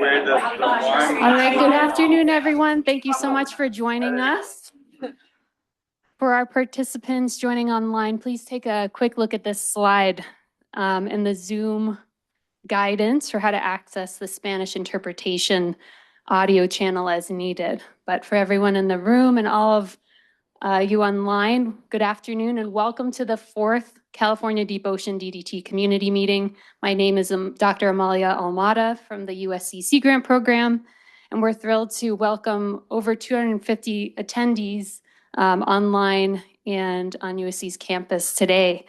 Where the wine? All right, good afternoon, everyone. Thank you so much for joining us. For our participants joining online, please take a quick look at this slide in the Zoom guidance for how to access the Spanish interpretation audio channel as needed. But for everyone in the room and all of you online, good afternoon and welcome to the 4th California Deep Ocean DDT Community Meeting. My name is Dr. Amalia Almada from the USC Sea Grant Program, and we're thrilled to welcome over 250 attendees online and on USC's campus today.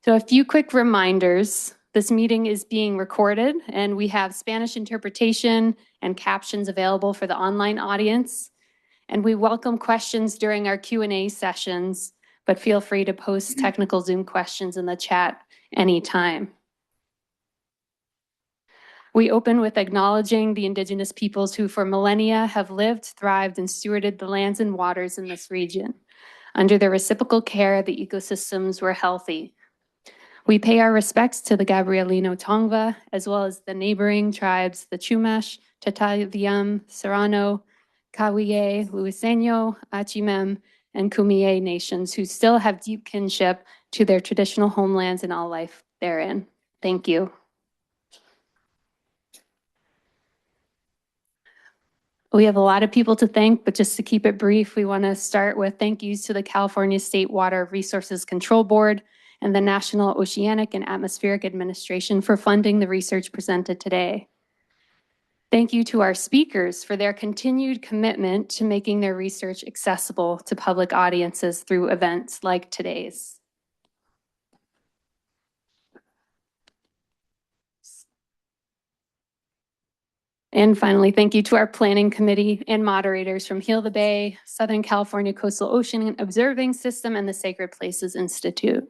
So a few quick reminders. This meeting is being recorded and we have Spanish interpretation and captions available for the online audience. And we welcome questions during our Q&A sessions, but feel free to post technical Zoom questions in the chat anytime. We open with acknowledging the Indigenous peoples who for millennia have lived, thrived, and stewarded the lands and waters in this region. Under their reciprocal care, the ecosystems were healthy. We pay our respects to the Gabrielino Tongva, as well as the neighboring tribes, the Chumash, Tataviam, Serrano, Kawiye, Luiseño, Achimem, and Kumiye nations who still have deep kinship to their traditional homelands and all life therein. Thank you. We have a lot of people to thank, but just to keep it brief, we want to start with thank yous to the California State Water Resources Control Board and the National Oceanic and Atmospheric Administration for funding the research presented today. Thank you to our speakers for their continued commitment to making their research accessible to public audiences through events like today's. And finally, thank you to our planning committee and moderators from Heal the Bay, Southern California Coastal Ocean Observing System, and the Sacred Places Institute.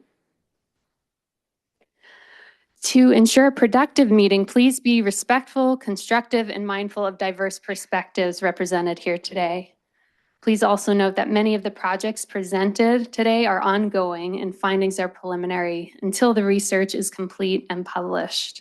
To ensure a productive meeting, please be respectful, constructive, and mindful of diverse perspectives represented here today. Please also note that many of the projects presented today are ongoing and findings are preliminary until the research is complete and published.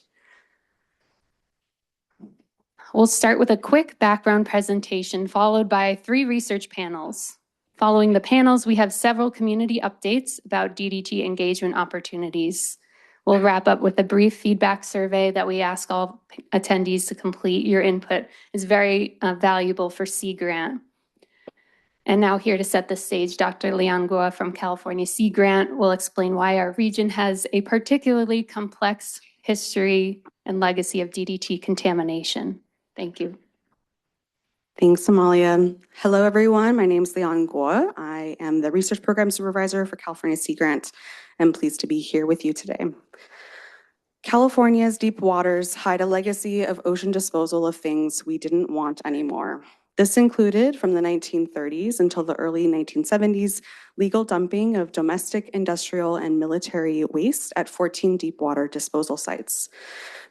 We'll start with a quick background presentation followed by 3 research panels. Following the panels, we have several community updates about DDT engagement opportunities. We'll wrap up with a brief feedback survey that we ask all attendees to complete. Your input is very valuable for Sea Grant. And now here to set the stage, Dr. Lian Guo from California Sea Grant will explain why our region has a particularly complex history and legacy of DDT contamination. Thank you. Thanks, Amalia. Hello, everyone. My name is Lian Guo. I am the Research Program Supervisor for California Sea Grant. I'm pleased to be here with you today. California's deep waters hide a legacy of ocean disposal of things we didn't want anymore. This included, from the 1930s until the early 1970s, legal dumping of domestic, industrial, and military waste at 14 deep water disposal sites.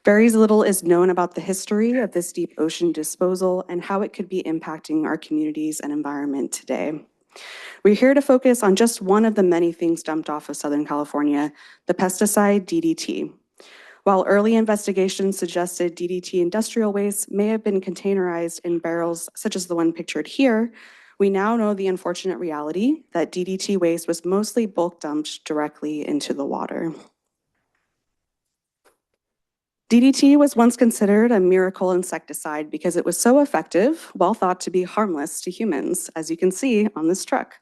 Very little is known about the history of this deep ocean disposal and how it could be impacting our communities and environment today. We're here to focus on just one of the many things dumped off of Southern California, the pesticide DDT. While early investigations suggested DDT industrial waste may have been containerized in barrels such as the one pictured here, we now know the unfortunate reality that DDT waste was mostly bulk dumped directly into the water. DDT was once considered a miracle insecticide because it was so effective, well thought to be harmless to humans, as you can see on this truck.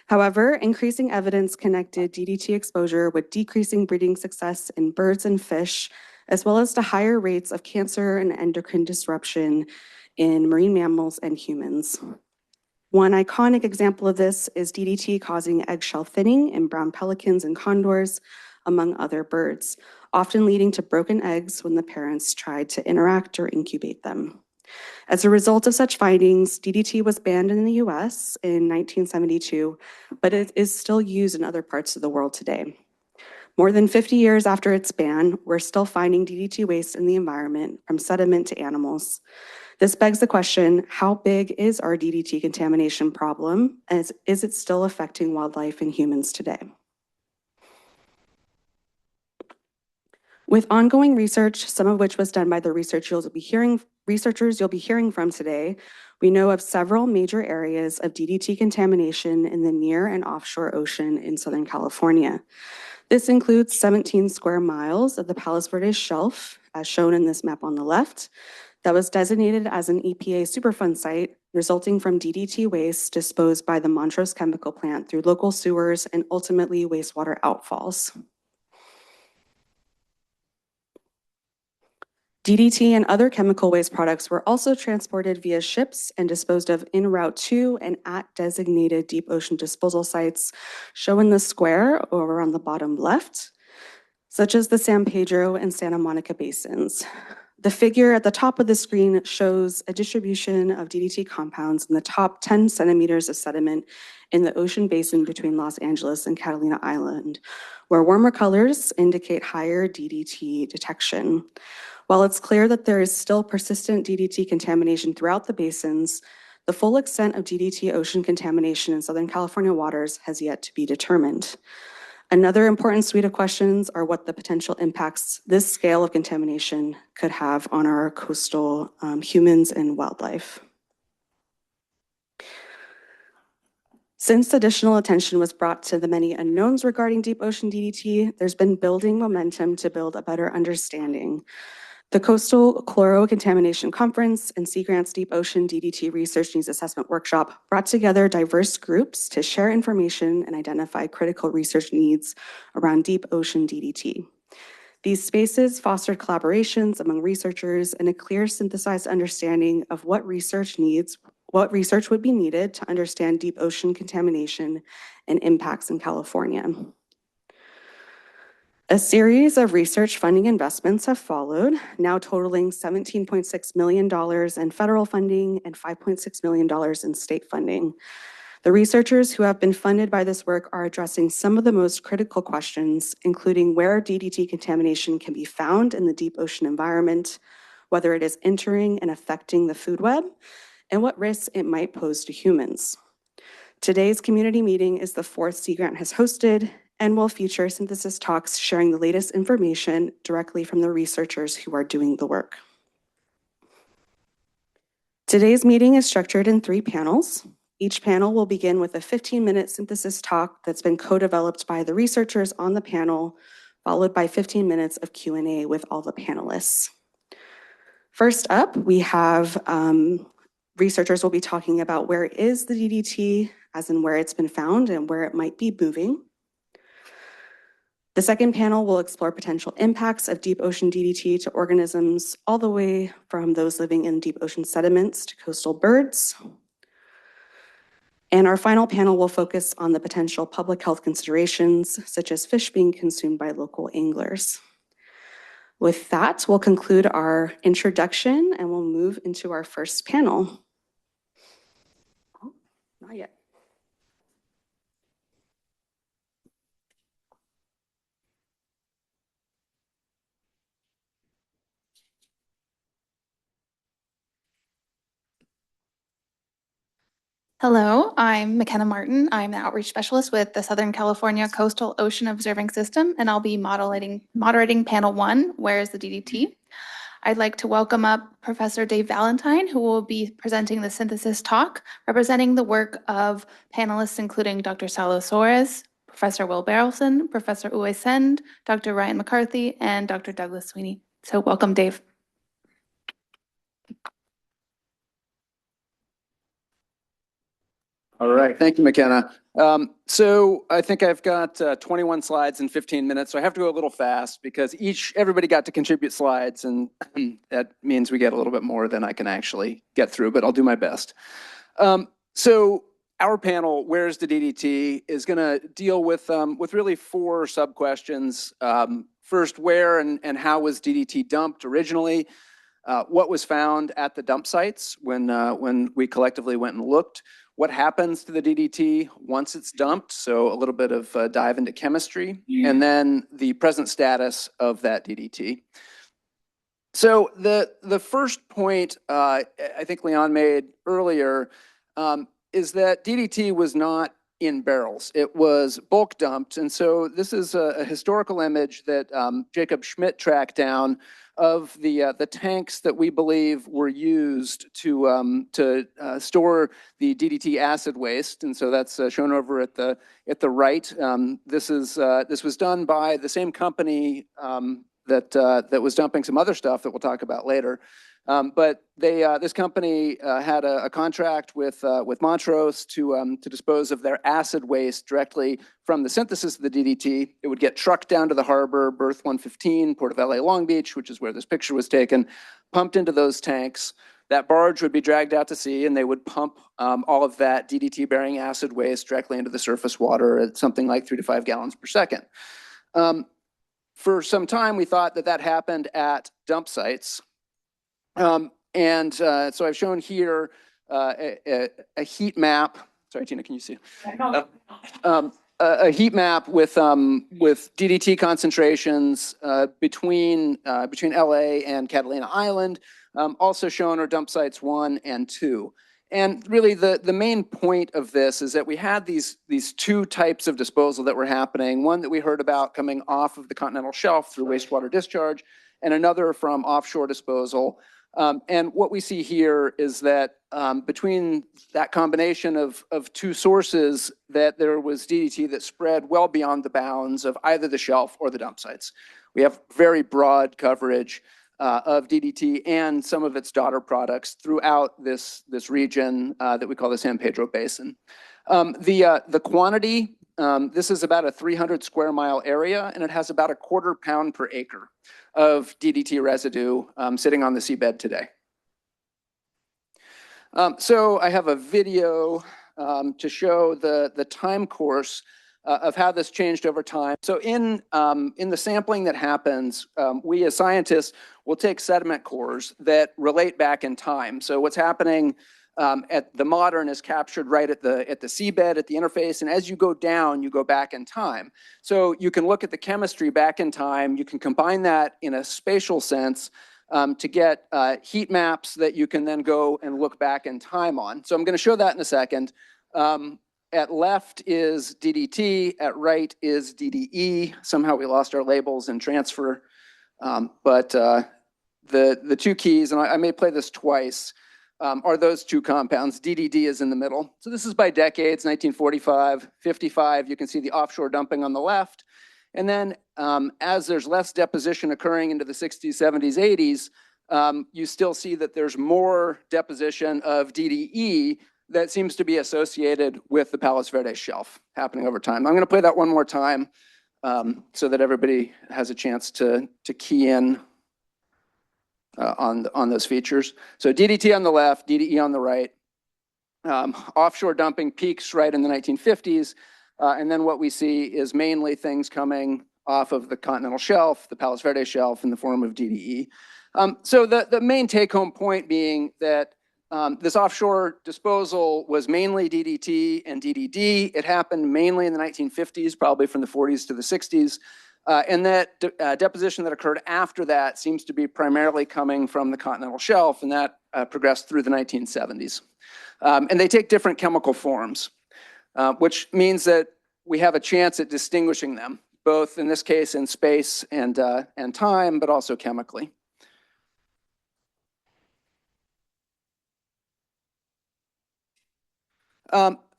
However, increasing evidence connected DDT exposure with decreasing breeding success in birds and fish, as well as to higher rates of cancer and endocrine disruption in marine mammals and humans. One iconic example of this is DDT causing eggshell thinning in brown pelicans and condors, among other birds, often leading to broken eggs when the parents tried to interact or incubate them. As a result of such findings, DDT was banned in the US in 1972, but it is still used in other parts of the world today. More than 50 years after its ban, we're still finding DDT waste in the environment, from sediment to animals. This begs the question, how big is our DDT contamination problem, and is it still affecting wildlife and humans today? With ongoing research, some of which was done by the researchers you'll be hearing from today, we know of several major areas of DDT contamination in the near and offshore ocean in Southern California. This includes 17 square miles of the Palos Verdes Shelf, as shown in this map on the left, that was designated as an EPA Superfund site resulting from DDT waste disposed by the Montrose chemical plant through local sewers and ultimately wastewater outfalls. DDT and other chemical waste products were also transported via ships and disposed of en route to and at designated deep ocean disposal sites, shown in the square over on the bottom left, such as the San Pedro and Santa Monica basins. The figure at the top of the screen shows a distribution of DDT compounds in the top 10 centimeters of sediment in the ocean basin between Los Angeles and Catalina Island, where warmer colors indicate higher DDT detection. While it's clear that there is still persistent DDT contamination throughout the basins, the full extent of DDT ocean contamination in Southern California waters has yet to be determined. Another important suite of questions are what the potential impacts this scale of contamination could have on our coastal humans and wildlife. Since additional attention was brought to the many unknowns regarding deep ocean DDT, there's been building momentum to build a better understanding. The Coastal Chlorocontamination Conference and Sea Grant's Deep Ocean DDT Research Needs Assessment Workshop brought together diverse groups to share information and identify critical research needs around deep ocean DDT. These spaces fostered collaborations among researchers and a clear synthesized understanding of what research would be needed to understand deep ocean contamination and impacts in California. A series of research funding investments have followed, now totaling $17.6 million in federal funding and $5.6 million in state funding. The researchers who have been funded by this work are addressing some of the most critical questions, including where DDT contamination can be found in the deep ocean environment, whether it is entering and affecting the food web, and what risks it might pose to humans. Today's community meeting is the fourth Sea Grant has hosted and will feature synthesis talks sharing the latest information directly from the researchers who are doing the work. Today's meeting is structured in 3 panels. Each panel will begin with a 15-minute synthesis talk that's been co-developed by the researchers on the panel, followed by 15 minutes of Q&A with all the panelists. First up, we have researchers will be talking about where is the DDT, as in where it's been found and where it might be moving. The second panel will explore potential impacts of deep ocean DDT to organisms all the way from those living in deep ocean sediments to coastal birds. And our final panel will focus on the potential public health considerations, such as fish being consumed by local anglers. With that, we'll conclude our introduction and we'll move into our first panel. Oh, not yet. Hello, I'm McKenna Martin. I'm the outreach specialist with the Southern California Coastal Ocean Observing System, and I'll be moderating panel 1, Where is the DDT? I'd like to welcome up Professor Dave Valentine, who will be presenting the synthesis talk, representing the work of panelists including Dr. Saulo Soares, Professor Will Barrelson, Professor Uwe Send, Dr. Ryan McCarthy, and Dr. Douglas Sweeney. So welcome, Dave. All right, thank you, McKenna. So I think I've got 21 slides in 15 minutes, so I have to go a little fast because everybody got to contribute slides, and that means we get a little bit more than I can actually get through, but I'll do my best. So our panel, Where's the DDT, is going to deal with really 4 sub-questions. First, where and how was DDT dumped originally? What was found at the dump sites when we collectively went and looked? What happens to the DDT once it's dumped? So a little bit of a dive into chemistry, and then the present status of that DDT. So the first point I think Leon made earlier is that DDT was not in barrels. It was bulk dumped. And so this is a historical image that Jacob Schmidt tracked down of the tanks that we believe were used to store the DDT acid waste. And so that's shown over at the right. This was done by the same company that was dumping some other stuff that we'll talk about later. But this company had a contract with Montrose to dispose of their acid waste directly from the synthesis of the DDT. It would get trucked down to the harbor, berth 115, Port of LA Long Beach, which is where this picture was taken, pumped into those tanks. That barge would be dragged out to sea, and they would pump all of that DDT-bearing acid waste directly into the surface water at something like 3 to 5 gallons per second. For some time, we thought that happened at dump sites. So I've shown here a heat map. Sorry, Tina, can you see? A heat map with DDT concentrations between LA and Catalina Island. Also shown are dump sites 1 and 2. And really the main point of this is that we had these two types of disposal that were happening. One that we heard about coming off of the continental shelf through wastewater discharge, and another from offshore disposal. And what we see here is that between that combination of two sources, that there was DDT that spread well beyond the bounds of either the shelf or the dump sites. We have very broad coverage of DDT and some of its daughter products throughout this region that we call the San Pedro Basin. The quantity, this is about a 300 square mile area, and it has about a 1/4 pound per acre of DDT residue sitting on the seabed today. So I have a video to show the time course of how this changed over time. So in the sampling that happens, we as scientists will take sediment cores that relate back in time. So what's happening at the modern is captured right at the seabed, at the interface, and as you go down, you go back in time. So you can look at the chemistry back in time. You can combine that in a spatial sense to get heat maps that you can then go and look back in time on. So I'm going to show that in a second. At left is DDT, at right is DDE. Somehow we lost our labels in transfer. But the two keys, and I may play this twice, are those two compounds. DDD is in the middle. So this is by decades, 1945, 55. You can see the offshore dumping on the left. And then as there's less deposition occurring into the 60s, 70s, 80s, you still see that there's more deposition of DDE that seems to be associated with the Palos Verdes shelf happening over time. I'm going to play that one more time so that everybody has a chance to key in on those features. So DDT on the left, DDE on the right. Offshore dumping peaks right in the 1950s. And then what we see is mainly things coming off of the continental shelf, the Palos Verdes shelf, in the form of DDE. So the main take-home point being that this offshore disposal was mainly DDT and DDD. It happened mainly in the 1950s, probably from the 40s to the 60s. And that deposition that occurred after that seems to be primarily coming from the continental shelf, and that progressed through the 1970s. And they take different chemical forms, which means that we have a chance at distinguishing them, both in this case in space and time, but also chemically.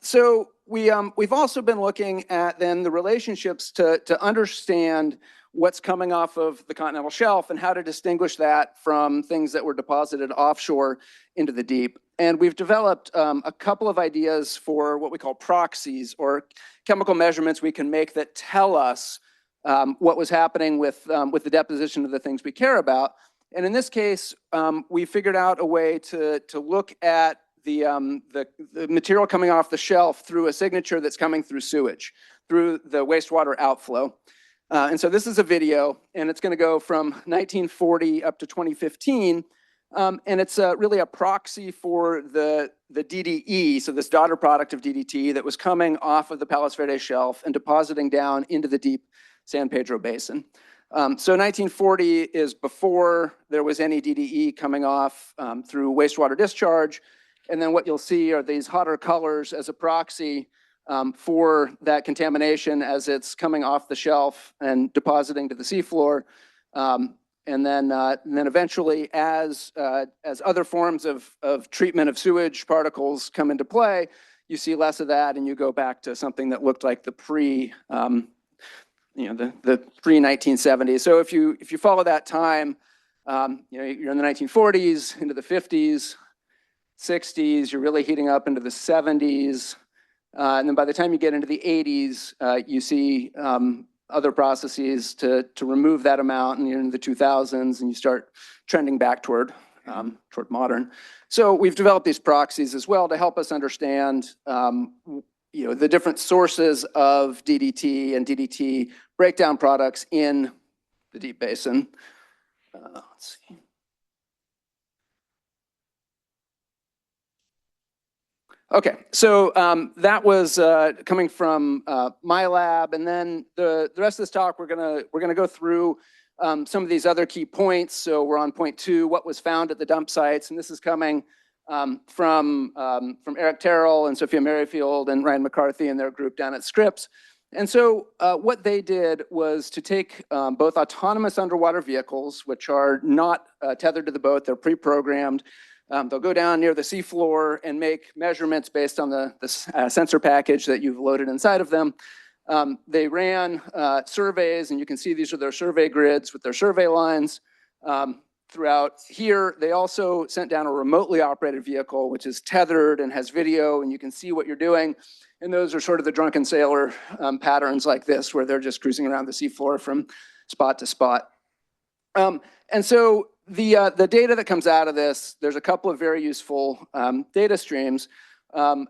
So we've also been looking at then the relationships to understand what's coming off of the continental shelf and how to distinguish that from things that were deposited offshore into the deep. And we've developed a couple of ideas for what we call proxies, or chemical measurements we can make that tell us what was happening with the deposition of the things we care about. And in this case, we figured out a way to look at the material coming off the shelf through a signature that's coming through sewage, through the wastewater outflow. And so this is a video, and it's going to go from 1940 up to 2015. And it's really a proxy for the DDE, so this daughter product of DDT that was coming off of the Palos Verdes shelf and depositing down into the deep San Pedro Basin. So 1940 is before there was any DDE coming off through wastewater discharge. And then what you'll see are these hotter colors as a proxy for that contamination as it's coming off the shelf and depositing to the seafloor. And then eventually, as other forms of treatment of sewage particles come into play, you see less of that, and you go back to something that looked like the the pre-1970s. So if you follow that time, you're in the 1940s into the 50s, 60s. You're really heating up into the 70s, and then by the time you get into the 80s, you see other processes to remove that amount, and you're in the 2000s, and you start trending back toward modern. So we've developed these proxies as well to help us understand the different sources of DDT and DDT breakdown products in the deep basin. Let's see. Okay, so that was coming from my lab, and then the rest of this talk we're gonna go through some of these other key points. So we're on point 2, what was found at the dump sites, and this is coming from Eric Terrell and Sophia Merrifield and Ryan McCarthy and their group down at Scripps. And so what they did was to take both autonomous underwater vehicles, which are not tethered to the boat, they're pre-programmed. They'll go down near the seafloor and make measurements based on the sensor package that you've loaded inside of them. They ran surveys, and you can see these are their survey grids with their survey lines throughout here. They also sent down a remotely operated vehicle, which is tethered and has video, and you can see what you're doing. And those are sort of the drunken sailor patterns like this, where they're just cruising around the seafloor from spot to spot. And so the data that comes out of this, there's a couple of very useful data streams. One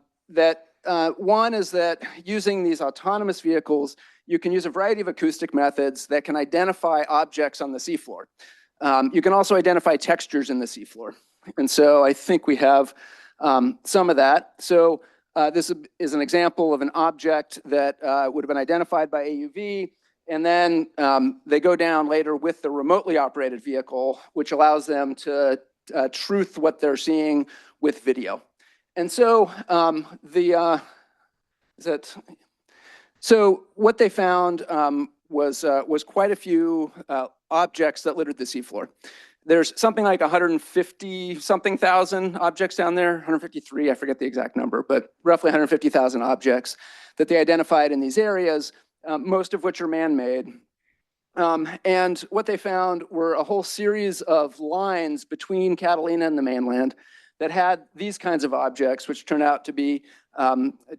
is that using these autonomous vehicles, you can use a variety of acoustic methods that can identify objects on the seafloor. You can also identify textures in the seafloor. And so I think we have some of that. So this is an example of an object that would have been identified by AUV. And then they go down later with the remotely operated vehicle, which allows them to truth what they're seeing with video. And so so what they found was quite a few objects that littered the seafloor. There's something like 150-something thousand objects down there, 153, I forget the exact number, but roughly 150,000 objects that they identified in these areas, most of which are man-made. And what they found were a whole series of lines between Catalina and the mainland that had these kinds of objects, which turned out to be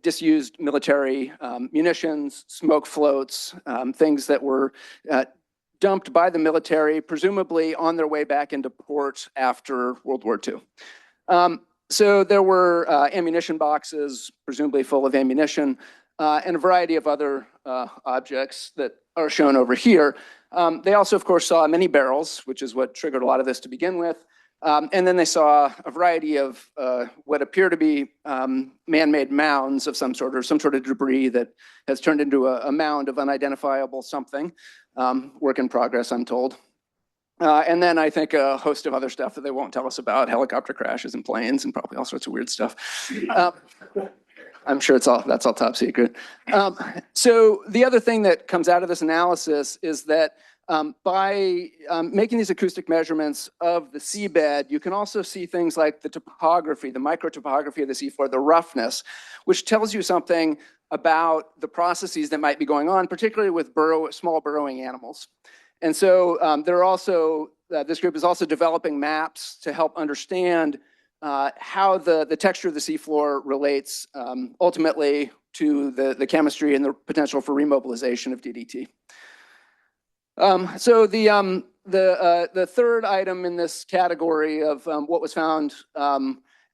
disused military munitions, smoke floats, things that were dumped by the military, presumably on their way back into port after World War II. So there were ammunition boxes, presumably full of ammunition, and a variety of other objects that are shown over here. They also, of course, saw many barrels, which is what triggered a lot of this to begin with. And then they saw a variety of what appear to be man-made mounds of some sort, or some sort of debris that has turned into a mound of unidentifiable something. Work in progress, I'm told. And then I think a host of other stuff that they won't tell us about, helicopter crashes and planes and probably all sorts of weird stuff. I'm sure that's all top secret. So the other thing that comes out of this analysis is that by making these acoustic measurements of the seabed, you can also see things like the topography, the microtopography of the seafloor, the roughness, which tells you something about the processes that might be going on, particularly with small burrowing animals. And so this group is also developing maps to help understand how the texture of the seafloor relates ultimately to the chemistry and the potential for remobilization of DDT. So the third item in this category of what was found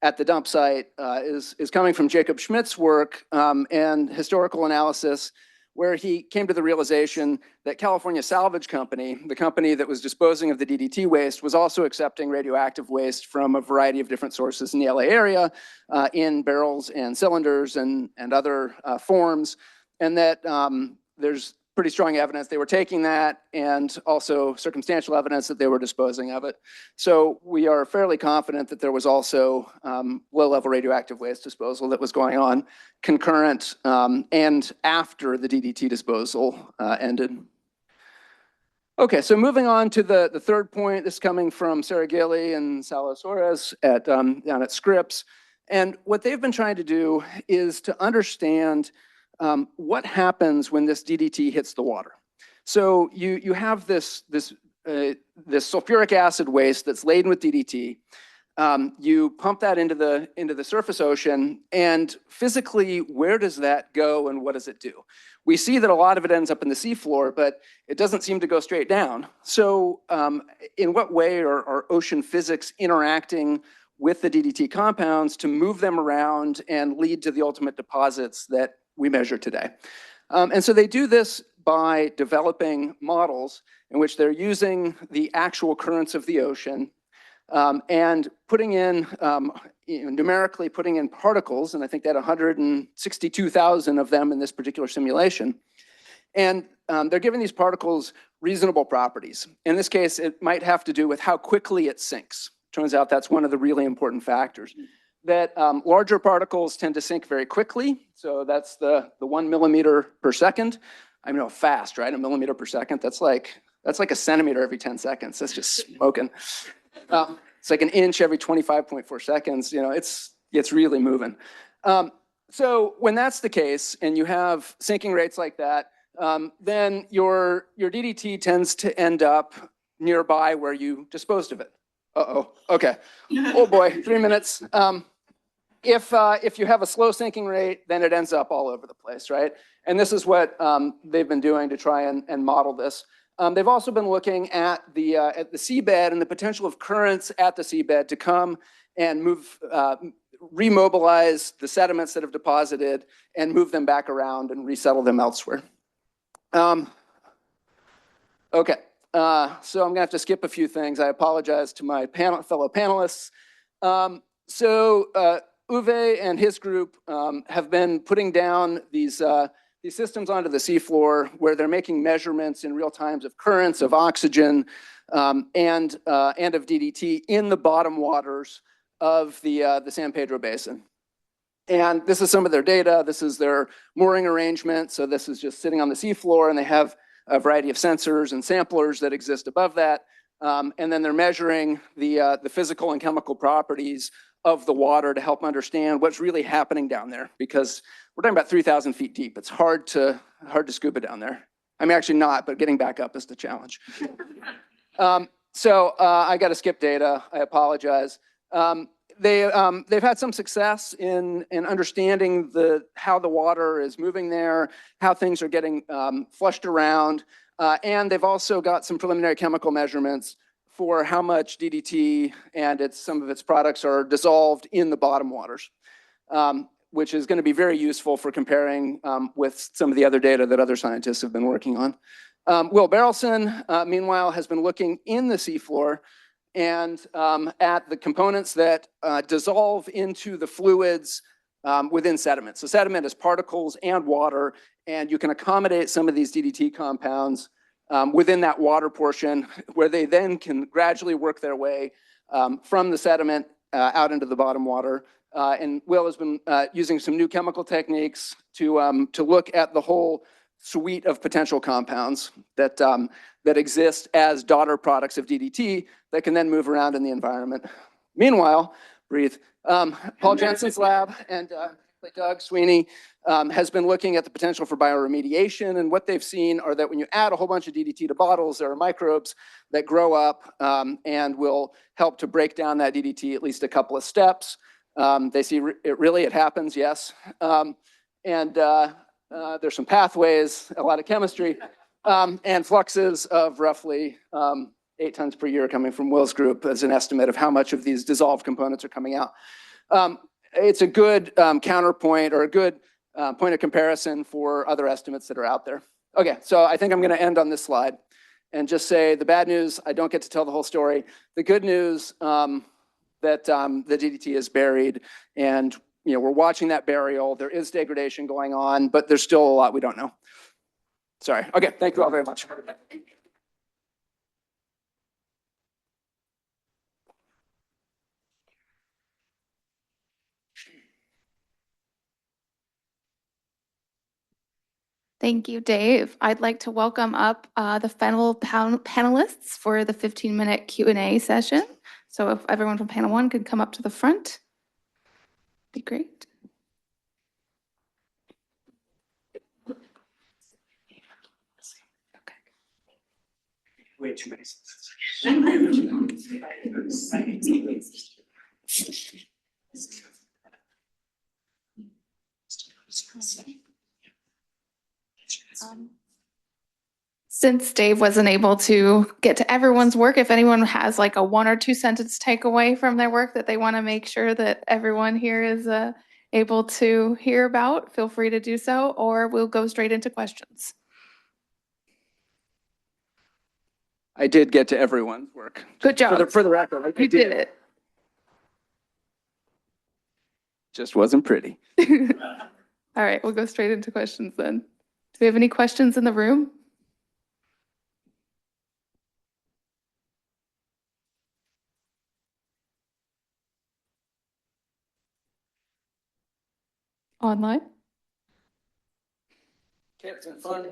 at the dump site is coming from Jacob Schmidt's work and historical analysis, where he came to the realization that California Salvage Company, the company that was disposing of the DDT waste, was also accepting radioactive waste from a variety of different sources in the LA area in barrels and cylinders and other forms, and that there's pretty strong evidence they were taking that, and also circumstantial evidence that they were disposing of it. So we are fairly confident that there was also low-level radioactive waste disposal that was going on concurrent and after the DDT disposal ended. Okay, so moving on to the third point, this is coming from Sarah Gailey and Salo Soares down at Scripps. And what they've been trying to do is to understand what happens when this DDT hits the water. So you have this sulfuric acid waste that's laden with DDT. You pump that into the surface ocean, and physically, where does that go and what does it do? We see that a lot of it ends up in the seafloor, but it doesn't seem to go straight down. So in what way are ocean physics interacting with the DDT compounds to move them around and lead to the ultimate deposits that we measure today? And so they do this by developing models in which they're using the actual currents of the ocean and putting in, numerically putting in particles, and I think that 162,000 of them in this particular simulation. And they're giving these particles reasonable properties. In this case, it might have to do with how quickly it sinks. Turns out that's one of the really important factors. That larger particles tend to sink very quickly. So that's the 1 millimeter per second. I know fast, right? 1 millimeter per second. That's like a centimeter every 10 seconds. That's just smoking. It's like an inch every 25.4 seconds. You know, it's really moving. So when that's the case, and you have sinking rates like that, then your DDT tends to end up nearby where you disposed of it. Uh-oh. Okay. Oh boy, 3 minutes. If you have a slow sinking rate, then it ends up all over the place, right? And this is what they've been doing to try and model this. They've also been looking at the seabed and the potential of currents at the seabed to come and move, remobilize the sediments that have deposited and move them back around and resettle them elsewhere. Okay, so I'm gonna have to skip a few things. I apologize to my fellow panelists. So Uwe and his group have been putting down these systems onto the seafloor where they're making measurements in real time of currents, of oxygen, and of DDT in the bottom waters of the San Pedro Basin. And this is some of their data. This is their mooring arrangement. So this is just sitting on the seafloor, and they have a variety of sensors and samplers that exist above that. And then they're measuring the physical and chemical properties of the water to help understand what's really happening down there, because we're talking about 3,000 feet deep. It's hard to scuba down there. I mean, actually not, but getting back up is the challenge. So I got to skip data. I apologize. They've had some success in understanding how the water is moving there, how things are getting flushed around, and they've also got some preliminary chemical measurements for how much DDT and some of its products are dissolved in the bottom waters, which is going to be very useful for comparing with some of the other data that other scientists have been working on. Will Barrelson, meanwhile, has been looking in the seafloor and at the components that dissolve into the fluids within sediment. So sediment is particles and water, and you can accommodate some of these DDT compounds within that water portion, where they then can gradually work their way from the sediment out into the bottom water. And Will has been using some new chemical techniques to look at the whole suite of potential compounds that exist as daughter products of DDT that can then move around in the environment. Meanwhile, Paul Jensen's lab and Doug Sweeney has been looking at the potential for bioremediation, and what they've seen are that when you add a whole bunch of DDT to bottles, there are microbes that grow up and will help to break down that DDT at least a couple of steps. They see it happens, yes. There's some pathways, a lot of chemistry, and fluxes of roughly 8 tons per year coming from Will's group as an estimate of how much of these dissolved components are coming out. It's a good counterpoint, or a good point of comparison for other estimates that are out there. Okay, so I think I'm going to end on this slide and just say the bad news, I don't get to tell the whole story. The good news, that the DDT is buried, and we're watching that burial. There is degradation going on, but there's still a lot we don't know. Sorry. Okay, thank you all very much. Thank you, Dave. I'd like to welcome up the panelists for the 15-minute Q&A session. So if everyone from panel 1 could come up to the front, be great. Way too many. Since Dave wasn't able to get to everyone's work, if anyone has like a 1 or 2 sentence takeaway from their work that they want to make sure that everyone here is able to hear about, feel free to do so, or we'll go straight into questions. I did get to everyone's work. Good job. For the record, I You did it. Just wasn't pretty. All right, we'll go straight into questions then. Do we have any questions in the room? Online? Okay, it's been fun.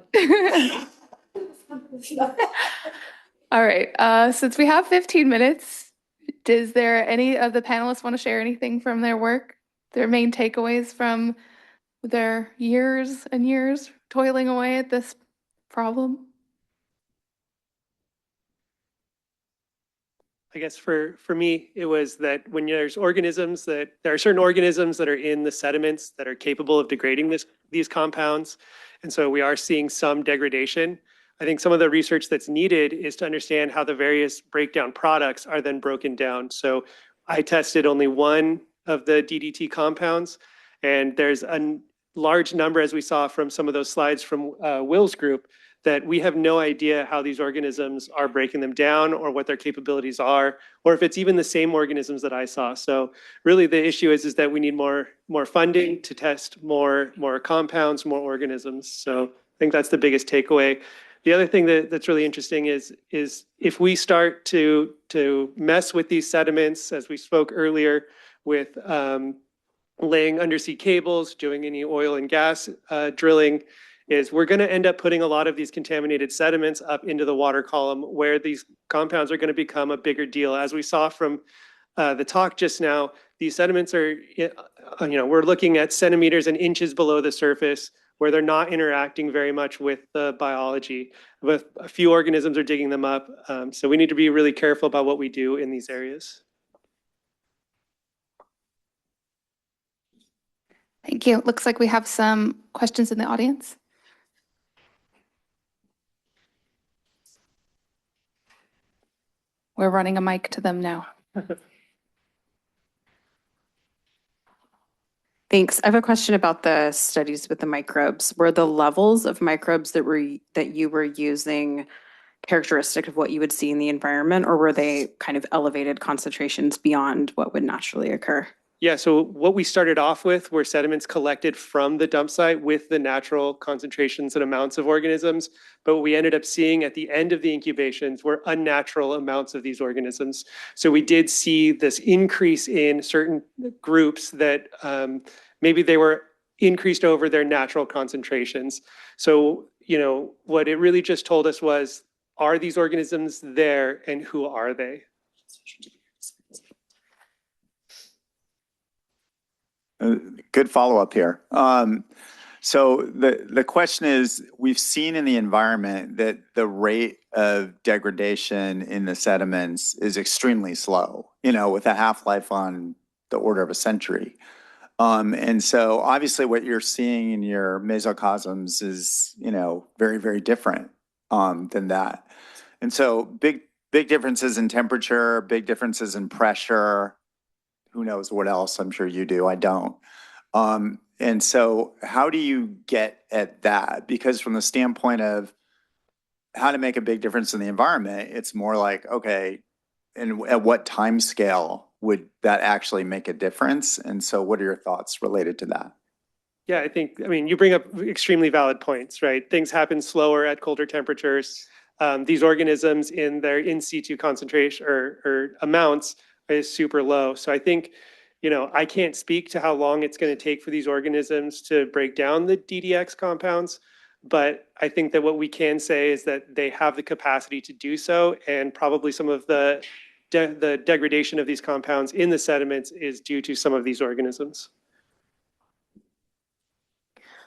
All right, since we have 15 minutes, does there any of the panelists want to share anything from their work, their main takeaways from their years and years toiling away at this problem? I guess for me, it was that when there's organisms that there are certain organisms that are in the sediments that are capable of degrading these compounds. And so we are seeing some degradation. I think some of the research that's needed is to understand how the various breakdown products are then broken down. So I tested only one of the DDT compounds, and there's a large number, as we saw from some of those slides from Will's group, that we have no idea how these organisms are breaking them down or what their capabilities are, or if it's even the same organisms that I saw. So really the issue is that we need more funding to test more compounds, more organisms. So I think that's the biggest takeaway. The other thing that's really interesting is if we start to mess with these sediments, as we spoke earlier, with laying undersea cables, doing any oil and gas drilling, is we're going to end up putting a lot of these contaminated sediments up into the water column where these compounds are going to become a bigger deal. As we saw from the talk just now, these sediments are, we're looking at centimeters and inches below the surface where they're not interacting very much with the biology. But a few organisms are digging them up. So we need to be really careful about what we do in these areas. Thank you. Looks like we have some questions in the audience. We're running a mic to them now. Thanks. I have a question about the studies with the microbes. Were the levels of microbes that you were using characteristic of what you would see in the environment, or were they kind of elevated concentrations beyond what would naturally occur? Yeah, so what we started off with were sediments collected from the dump site with the natural concentrations and amounts of organisms. But what we ended up seeing at the end of the incubations were unnatural amounts of these organisms. So we did see this increase in certain groups that maybe they were increased over their natural concentrations. So, what it really just told us was, are these organisms there and who are they? Good follow-up here. So the question is, we've seen in the environment that the rate of degradation in the sediments is extremely slow, with a half-life on the order of a century. And so obviously what you're seeing in your mesocosms is, very, very different than that. And so big differences in temperature, big differences in pressure. Who knows what else? I'm sure you do. I don't. And so how do you get at that? Because from the standpoint of how to make a big difference in the environment, it's more like, okay, and at what time scale would that actually make a difference? And so what are your thoughts related to that? Yeah, I mean, you bring up extremely valid points, right? Things happen slower at colder temperatures. These organisms in their in situ concentration or amounts is super low. So I think, I can't speak to how long it's going to take for these organisms to break down the DDX compounds, but I think that what we can say is that they have the capacity to do so, and probably some of the degradation of these compounds in the sediments is due to some of these organisms.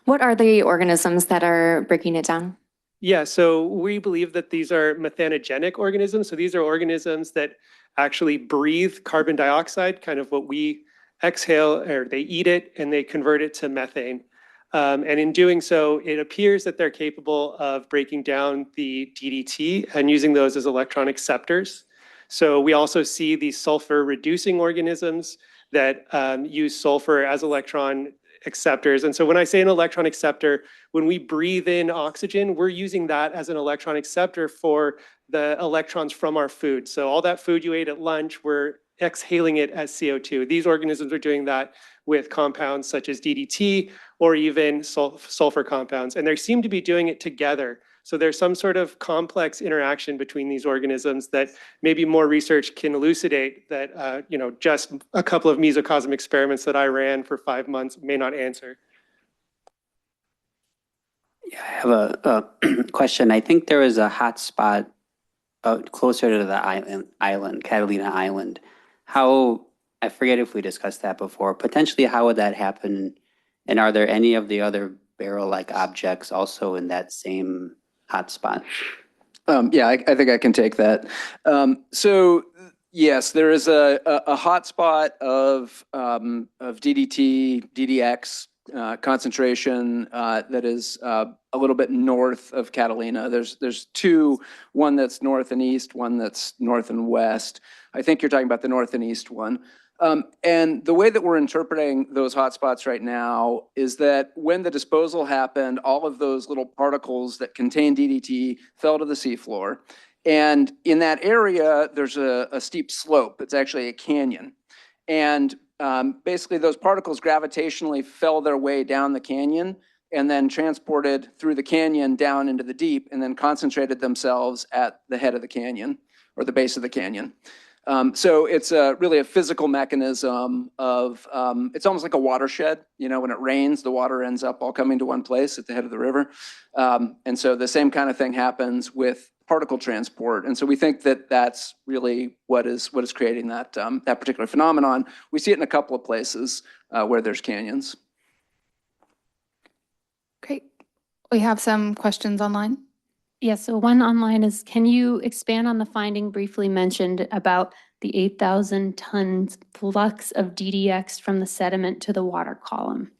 What are the organisms that are breaking it down? Yeah, so we believe that these are methanogenic organisms. So these are organisms that actually breathe carbon dioxide, kind of what we exhale, or they eat it and they convert it to methane. And in doing so, it appears that they're capable of breaking down the DDT and using those as electron acceptors. So we also see these sulfur reducing organisms that use sulfur as electron acceptors. And so when I say an electron acceptor, when we breathe in oxygen, we're using that as an electron acceptor for the electrons from our food. So all that food you ate at lunch, we're exhaling it as CO2. These organisms are doing that with compounds such as DDT or even sulfur compounds. And they seem to be doing it together. So there's some sort of complex interaction between these organisms that maybe more research can elucidate that, just a couple of mesocosm experiments that I ran for 5 months may not answer. Yeah, I have a question. I think there is a hot spot closer to the island, Catalina Island. I forget if we discussed that before. Potentially, how would that happen? And are there any of the other barrel-like objects also in that same hotspot? Yeah, I think I can take that. So yes, there is a hotspot of DDT, DDX concentration that is a little bit north of Catalina. There's two, one that's north and east, one that's north and west. I think you're talking about the north and east one. And the way that we're interpreting those hotspots right now is that when the disposal happened, all of those little particles that contain DDT fell to the seafloor. And in that area, there's a steep slope. It's actually a canyon. And basically, those particles gravitationally fell their way down the canyon and then transported through the canyon down into the deep and then concentrated themselves at the head of the canyon or the base of the canyon. So it's really a physical mechanism of, it's almost like a watershed. When it rains, the water ends up all coming to one place at the head of the river. And so the same kind of thing happens with particle transport. And so we think that that's really what is creating that particular phenomenon. We see it in a couple of places where there's canyons. Great. We have some questions online. Yeah, so one online is, can you expand on the finding briefly mentioned about the 8,000 tons flux of DDX from the sediment to the water column?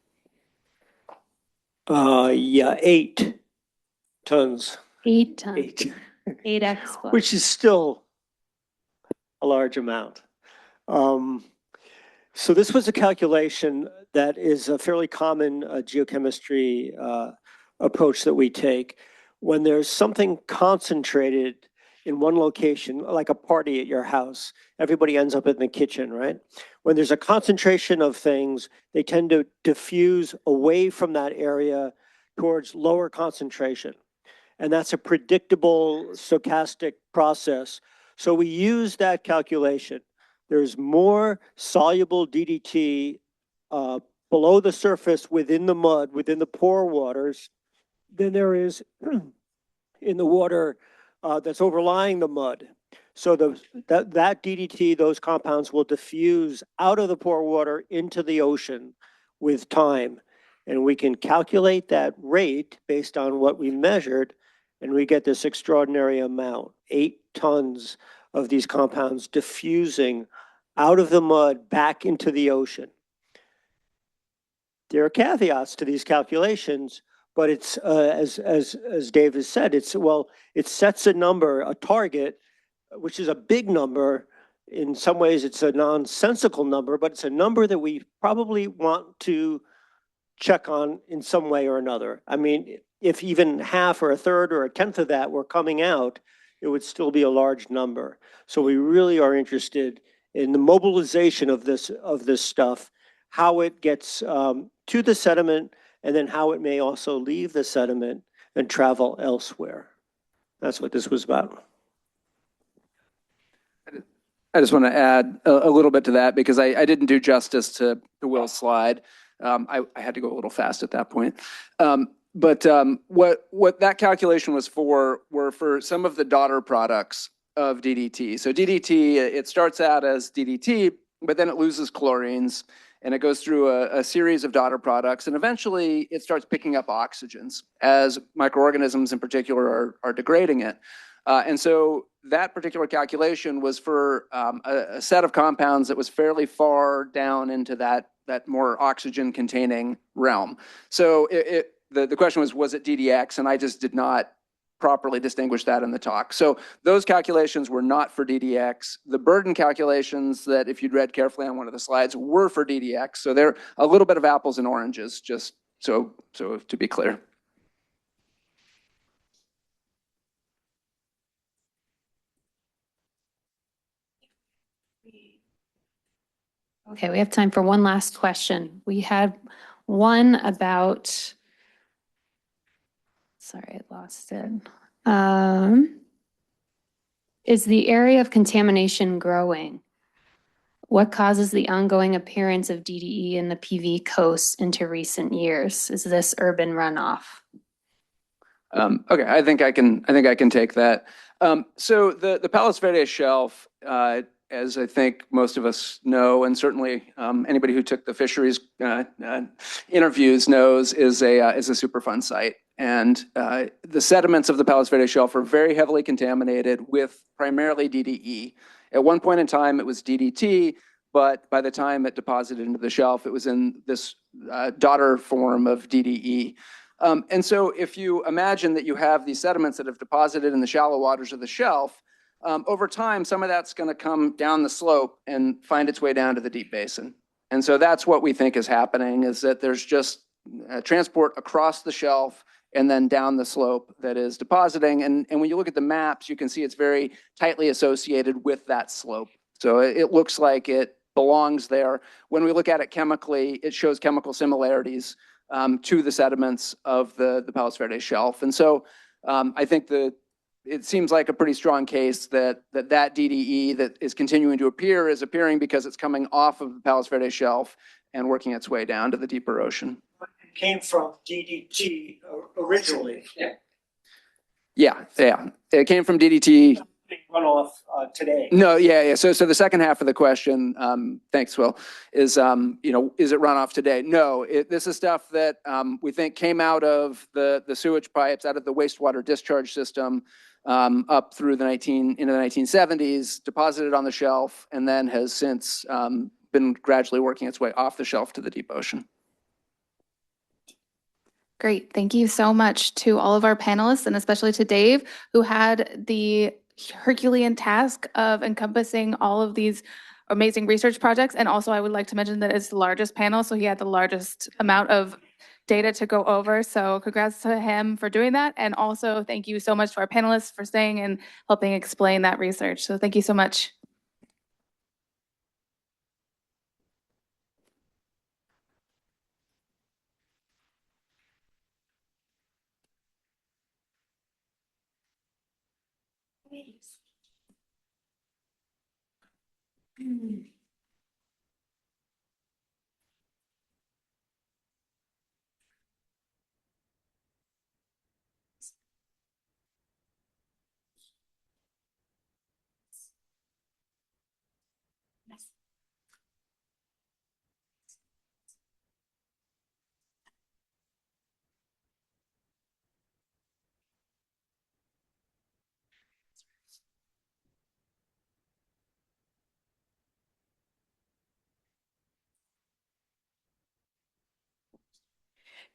Yeah, 8 tons. 8 tons. 8. 8x flux. Which is still a large amount. So this was a calculation that is a fairly common geochemistry approach that we take. When there's something concentrated in one location, like a party at your house, everybody ends up in the kitchen, right? When there's a concentration of things, they tend to diffuse away from that area towards lower concentration. And that's a predictable stochastic process. So we use that calculation. There's more soluble DDT below the surface within the mud, within the pore waters, than there is in the water that's overlying the mud. So that DDT, those compounds will diffuse out of the pore water into the ocean with time. And we can calculate that rate based on what we measured, and we get this extraordinary amount, 8 tons of these compounds diffusing out of the mud back into the ocean. There are caveats to these calculations, but it's, as Dave has said, it sets a number, a target, which is a big number. In some ways, it's a nonsensical number, but it's a number that we probably want to check on in some way or another. I mean, if even half or a third or a tenth of that were coming out, it would still be a large number. So we really are interested in the mobilization of this stuff, how it gets to the sediment, and then how it may also leave the sediment and travel elsewhere. That's what this was about. I just want to add a little bit to that because I didn't do justice to Will's slide. I had to go a little fast at that point. But what that calculation was for were for some of the daughter products of DDT. So DDT, it starts out as DDT, but then it loses chlorines and it goes through a series of daughter products, and eventually it starts picking up oxygens as microorganisms in particular are degrading it. And so that particular calculation was for a set of compounds that was fairly far down into that more oxygen-containing realm. So the question was it DDX? And I just did not properly distinguish that in the talk. So those calculations were not for DDX. The burden calculations that, if you'd read carefully on one of the slides, were for DDX. So they're a little bit of apples and oranges, just so to be clear. Okay, we have time for one last question. We had one about, sorry, I lost it. Is the area of contamination growing? What causes the ongoing appearance of DDE in the PV coasts into recent years? Is this urban runoff? Okay, I think I can take that. So the Palos Verdes Shelf, as I think most of us know, and certainly anybody who took the fisheries interviews knows, is a Superfund site. And the sediments of the Palos Verdes Shelf are very heavily contaminated with primarily DDE. At one point in time, it was DDT, but by the time it deposited into the shelf, it was in this daughter form of DDE. And so if you imagine that you have these sediments that have deposited in the shallow waters of the shelf, over time, some of that's going to come down the slope and find its way down to the deep basin. And so that's what we think is happening, is that there's just transport across the shelf and then down the slope that is depositing. And when you look at the maps, you can see it's very tightly associated with that slope. So it looks like it belongs there. When we look at it chemically, it shows chemical similarities to the sediments of the Palos Verdes Shelf. And so I think it seems like a pretty strong case that DDE that is continuing to appear is appearing because it's coming off of the Palos Verdes Shelf and working its way down to the deeper ocean. It came from DDT originally. Yeah. It came from DDT. Runoff today. No, yeah. So the second half of the question, thanks, Will, is is it runoff today? No, this is stuff that we think came out of the sewage pipes, out of the wastewater discharge system, up through into the 1970s, deposited on the shelf, and then has since been gradually working its way off the shelf to the deep ocean. Great. Thank you so much to all of our panelists, and especially to Dave, who had the Herculean task of encompassing all of these amazing research projects. And also, I would like to mention that it's the largest panel, so he had the largest amount of data to go over. So congrats to him for doing that. And also, thank you so much to our panelists for staying and helping explain that research. So thank you so much.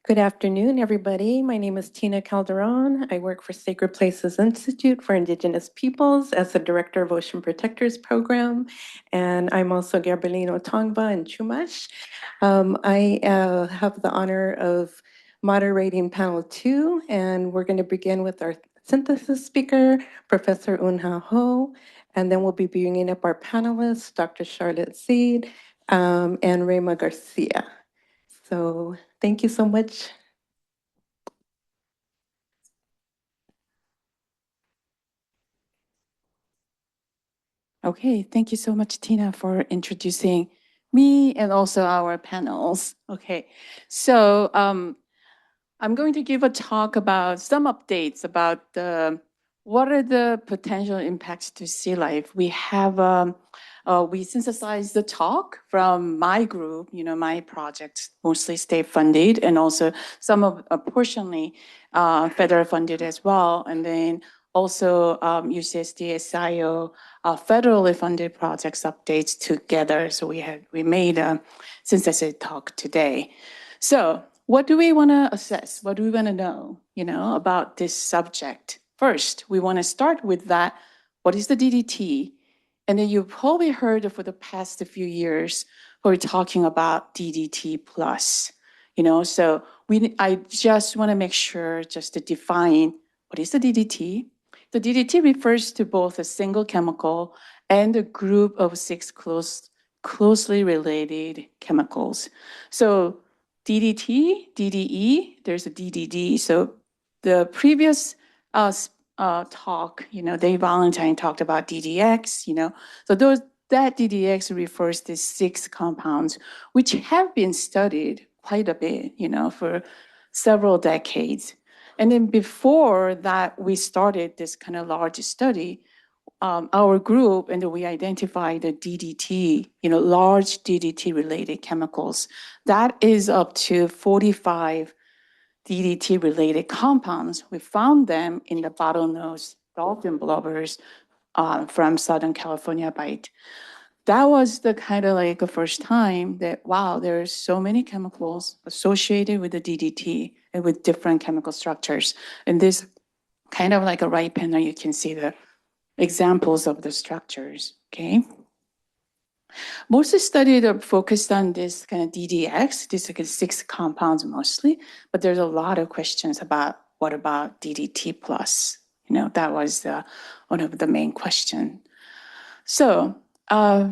Good afternoon, everybody. My name is Tina Calderon. I work for Sacred Places Institute for Indigenous Peoples as the Director of Ocean Protectors Program, and I'm also Gabrielino Tongva and Chumash. I have the honor of moderating panel 2, and we're going to begin with our synthesis speaker, Professor Unha Ho, and then we'll be bringing up our panelists, Dr. Charlotte Seed and Rema Garcia. So thank you so much, Okay, thank you so much, Tina, for introducing me and also our panels. Okay, so I'm going to give a talk about some updates about what are the potential impacts to sea life. We synthesized the talk from my group, my project, mostly state funded, and also some of portionally federal funded as well. And then also UCSD, SIO, federally funded projects updates together. So we made a synthesis talk today. So what do we want to assess? What do we want to know, about this subject? First, we want to start with that. What is the DDT? And then you've probably heard for the past few years, we're talking about DDT plus, so I just want to make sure just to define what is the DDT. The DDT refers to both a single chemical and a group of 6 closely related chemicals. So DDT, DDE, there's a DDD. So the previous talk, Dave Valentine talked about DDX, so that DDX refers to 6 compounds, which have been studied quite a bit, for several decades. And then before that, we started this kind of large study, our group, and we identified the DDT, large DDT-related chemicals. That is up to 45 DDT-related compounds. We found them in the bottlenose dolphin blubbers from Southern California Bight. That was the kind of like the first time that, wow, there are so many chemicals associated with the DDT and with different chemical structures. And this kind of like a right panel, you can see the examples of the structures, okay? Most studies are focused on this kind of DDX, this like 6 compounds mostly, but there's a lot of questions about what about DDT plus? That was one of the main questions. So here,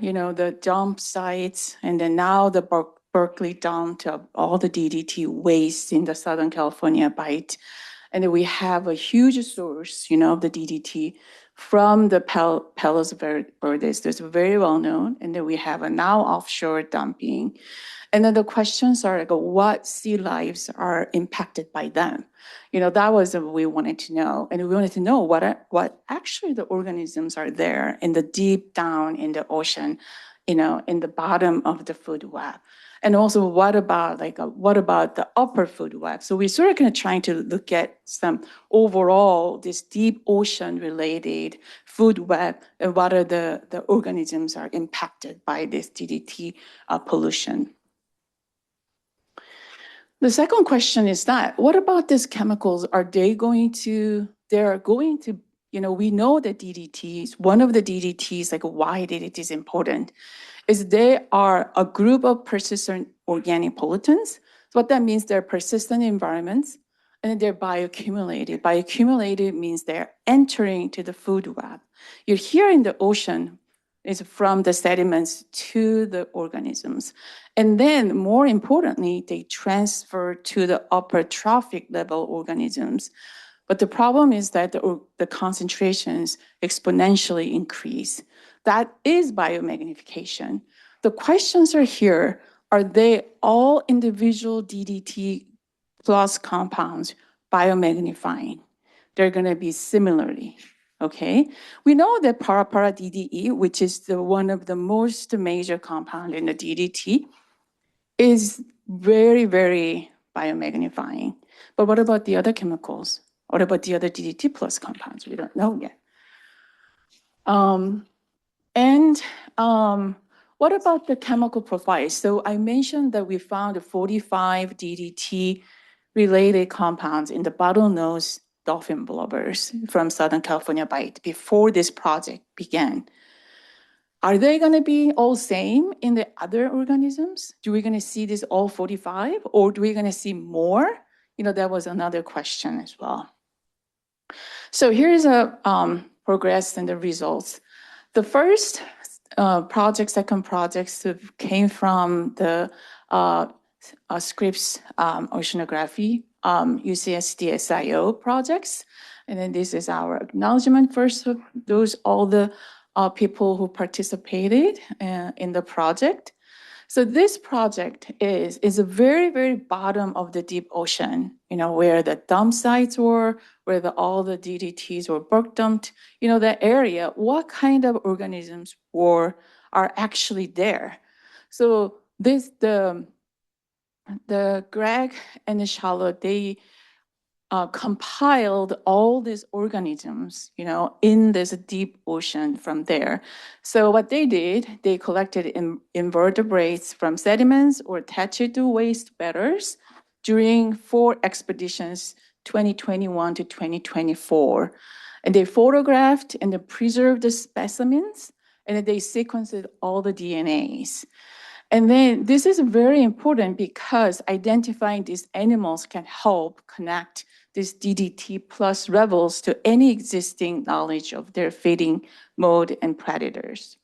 the dump sites, and then now the Berkeley dump of all the DDT waste in the Southern California Bight. And then we have a huge source, of the DDT from the Palos Verdes. That's very well known. And then we have a now offshore dumping. And then the questions are like, what sea lives are impacted by them? That was what we wanted to know. And we wanted to know what actually the organisms are there in the deep down in the ocean, in the bottom of the food web. And also, what about the upper food web? So we're sort of kind of trying to look at some overall this deep ocean related food web and what are the organisms are impacted by this DDT pollution. The second question is that, what about these chemicals? They're going to, we know that DDTs, one of the DDTs, like why DDT is important, is they are a group of persistent organic pollutants. So what that means, they're persistent environments, and they're bioaccumulated. Bioaccumulated means they're entering to the food web. You're here in the ocean, is from the sediments to the organisms. And then more importantly, they transfer to the upper trophic level organisms. But the problem is that the concentrations exponentially increase. That is biomagnification. The questions are here, are they all individual DDT plus compounds biomagnifying? They're gonna be similarly. Okay, we know that para DDE, which is one of the most major compound in the DDT, is very, very biomagnifying. But what about the other chemicals? What about the other DDT plus compounds? We don't know yet. What about the chemical profile? So I mentioned that we found 45 DDT related compounds in the bottlenose dolphin blubbers from Southern California Bight before this project began. Are they going to be all same in the other organisms? Do we going to see this all 45, or do we going to see more? That was another question as well. So here's a progress and the results. The first second projects came from the Scripps oceanography UCSD SIO projects. And then this is our acknowledgement first of those, all the people who participated in the project. So this project is the very, very bottom of the deep ocean, where the dump sites were, where all the DDTs were bulk dumped, that area, what kind of organisms are actually there. So the Greg and the Charlotte, they compiled all these organisms, in this deep ocean from there. So what they did, they collected invertebrates from sediments or attached to waste bedders during 4 expeditions, 2021 to 2024. And they photographed and they preserved the specimens, and then they sequenced all the DNAs. And then this is very important because identifying these animals can help connect these DDT plus levels to any existing knowledge of their feeding mode and predators.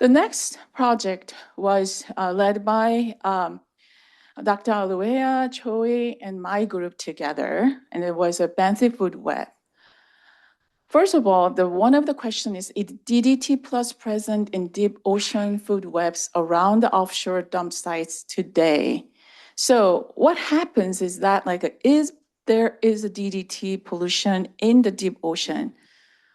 The next project was led by Dr. Aluea, Choi, and my group together, and it was a benthic food web. First of all, one of the questions is DDT plus present in deep ocean food webs around the offshore dump sites today? So what happens is that there is a DDT pollution in the deep ocean.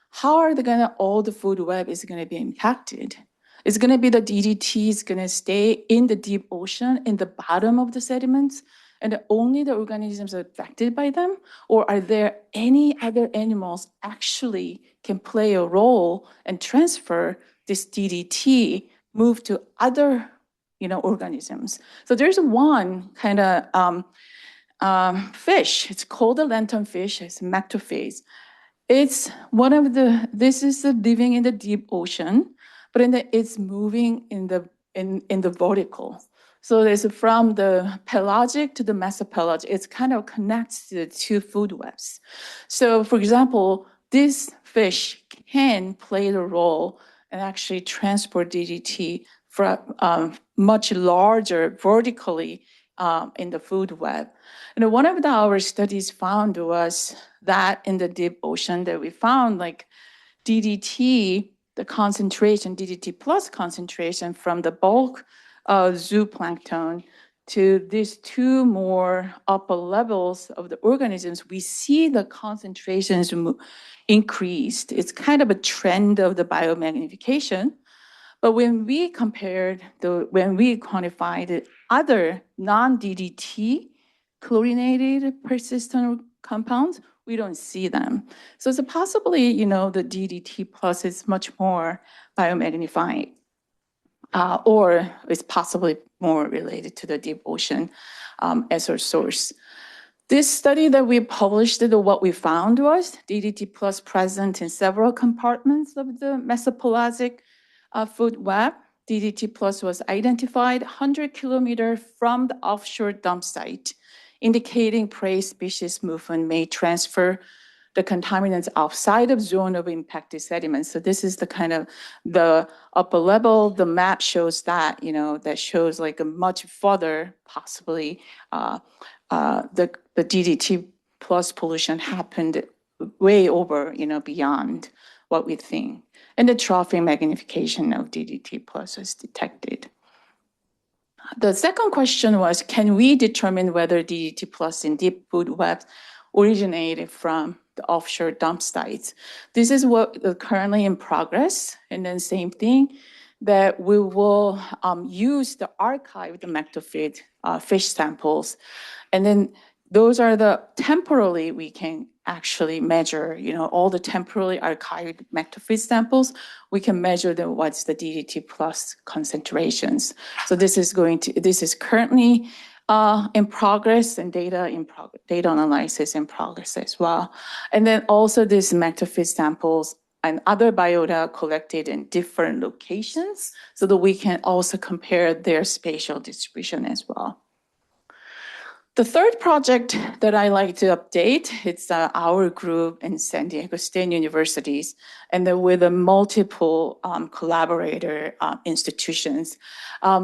How are all the food web is gonna be impacted? Is gonna be the DDT is gonna stay in the deep ocean in the bottom of the sediments, and only the organisms are affected by them? Or are there any other animals actually can play a role and transfer this DDT, move to other organisms? So there's one kind of fish. It's called a lanternfish. It's mactophage. It's this is living in the deep ocean, but it's moving in the vertical. So it's from the pelagic to the mesopelagic. It's kind of connects to the 2 food webs. So for example, this fish can play the role and actually transport DDT from much larger vertically in the food web. And one of our studies found was that in the deep ocean that we found DDT, the concentration, DDT plus concentration from the bulk zooplankton to these 2 more upper levels of the organisms, we see the concentrations increased. It's kind of a trend of the biomagnification. But when we quantified the other non-DDT chlorinated persistent compounds, we don't see them. So it's possibly, the DDT plus is much more biomagnifying, or it's possibly more related to the deep ocean as a source. This study that we published, what we found was DDT plus present in several compartments of the mesopelagic food web. DDT plus was identified 100 kilometers from the offshore dump site, indicating prey species movement may transfer the contaminants outside of zone of impacted sediments. So this is the kind of the upper level. The map shows that, that shows a much further, possibly, the DDT plus pollution happened way over, beyond what we think. And the trophic magnification of DDT plus was detected. The second question was, can we determine whether DDT plus in deep food webs originated from the offshore dump sites? This is what is currently in progress. And then same thing, that we will use the archived mactophage fish samples. And then those are the temporally we can actually measure, all the temporally archived mactophage samples. We can measure what's the DDT plus concentrations. So this is currently in progress, and data analysis in progress as well. And then also these mactophage samples and other biota collected in different locations so that we can also compare their spatial distribution as well. The third project that I like to update, it's our group in San Diego State Universities, and then with a multiple collaborator institutions.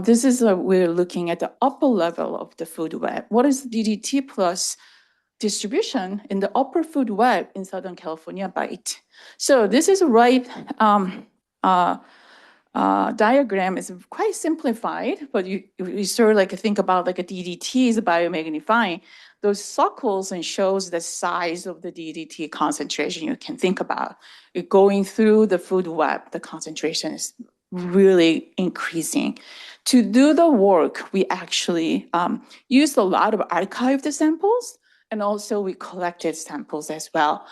This is we're looking at the upper level of the food web. What is DDT plus distribution in the upper food web in Southern California bite? So this is right. Diagram is quite simplified, but you sort of like think about like a DDT is biomagnifying. Those circles and shows the size of the DDT concentration you can think about. You're going through the food web, the concentration is really increasing. To do the work, we actually used a lot of archived samples, and also we collected samples as well.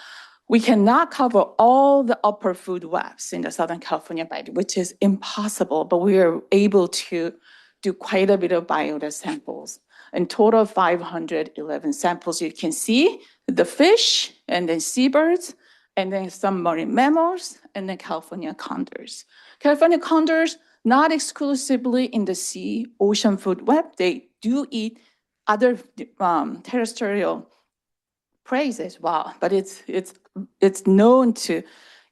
We cannot cover all the upper food webs in the Southern California bite, which is impossible, but we are able to do quite a bit of biota samples. In total, 511 samples. You can see the fish, and then seabirds, and then some marine mammals, and then California condors. California condors, not exclusively in the sea, ocean food web, they do eat other terrestrial prey as well, but it's known to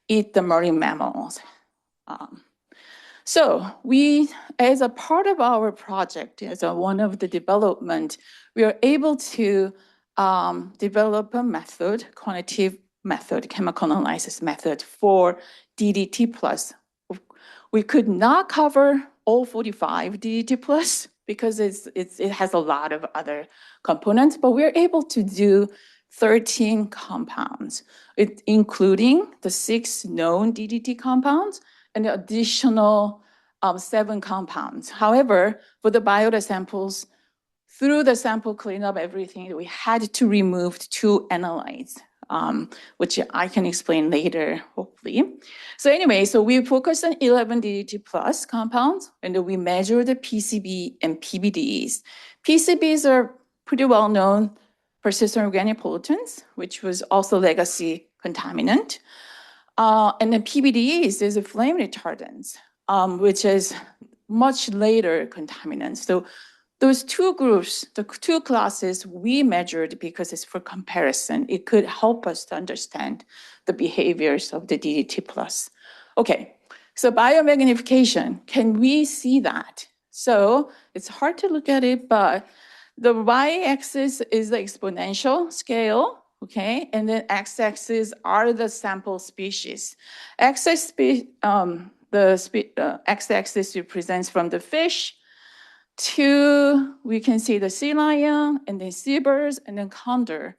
eat the marine mammals. So we, as a part of our project, as one of the development, we are able to develop a method, quantitative method, chemical analysis method for DDT plus. We could not cover all 45 DDT plus because it has a lot of other components, but we're able to do 13 compounds, including the 6 known DDT compounds and the additional 7 compounds. However, for the biota samples, through the sample cleanup, everything, we had to remove 2 analytes, which I can explain later, hopefully. So anyway, so we focused on 11 DDT plus compounds, and we measured the PCB and PBDs. PCBs are pretty well known, persistent organic pollutants, which was also legacy contaminant. And then PBDs is a flame retardants, which is much later contaminants. So those 2 groups, the 2 classes we measured because it's for comparison. It could help us to understand the behaviors of the DDT plus. Okay, so biomagnification, can we see that? So it's hard to look at it, but the y-axis is the exponential scale, okay? And then x-axis are the sample species. X-axis represents from the fish to, we can see the sea lion, and then seabirds, and then condor.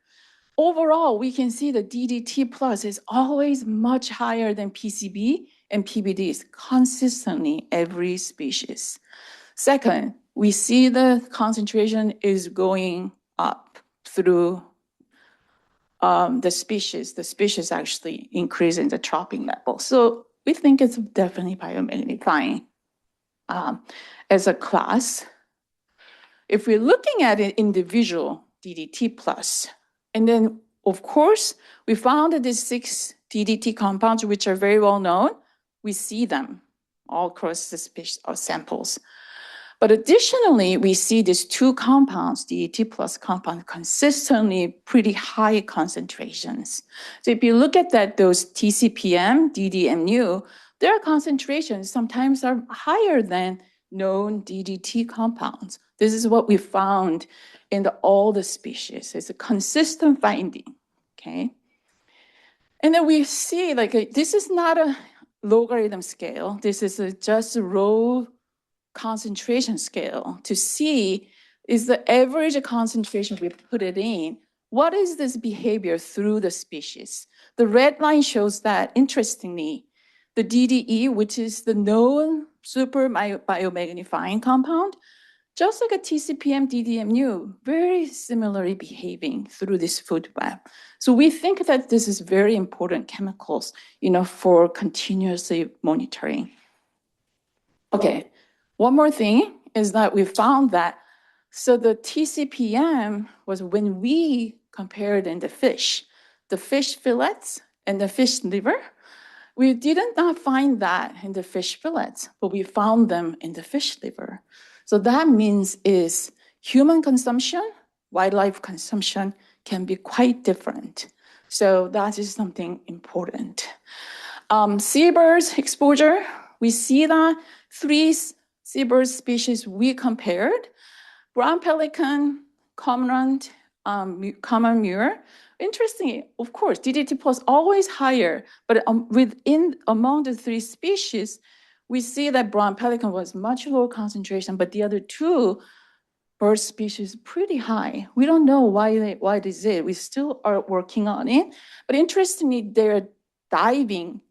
Overall, we can see the DDT plus is always much higher than PCB and PBDs consistently every species. Second, we see the concentration is going up through the species. The species actually increase in the trapping level. So we think it's definitely biomagnifying as a class. If we're looking at an individual DDT plus, and then of course, we found that these 6 DDT compounds, which are very well known, we see them all across the species of samples. But additionally, we see these 2 compounds, DDT plus compound, consistently pretty high concentrations. So if you look at that, those TCPM, DDMU, their concentrations sometimes are higher than known DDT compounds. This is what we found in all the species. It's a consistent finding, okay? And then we see, this is not a logarithm scale. This is just a raw concentration scale to see is the average concentration we put it in, what is this behavior through the species? The red line shows that, interestingly, the DDE, which is the known super biomagnifying compound, just like a TCPM, DDMU, very similarly behaving through this food web. So we think that this is very important chemicals, for continuously monitoring. Okay. One more thing is that we found that, so the TCPM was when we compared in the fish fillets and the fish liver, we did not find that in the fish fillets, but we found them in the fish liver. So that means is human consumption wildlife consumption can be quite different. So that is something important. Seabirds exposure, we see that three seabird species we compared: brown pelican, cormorant, common mule. Interestingly, of course, DDT plus always higher, but among the three species, we see that brown pelican was much lower concentration, but the other two bird species pretty high. We don't know why this is. We still are working on it. But interestingly, their diving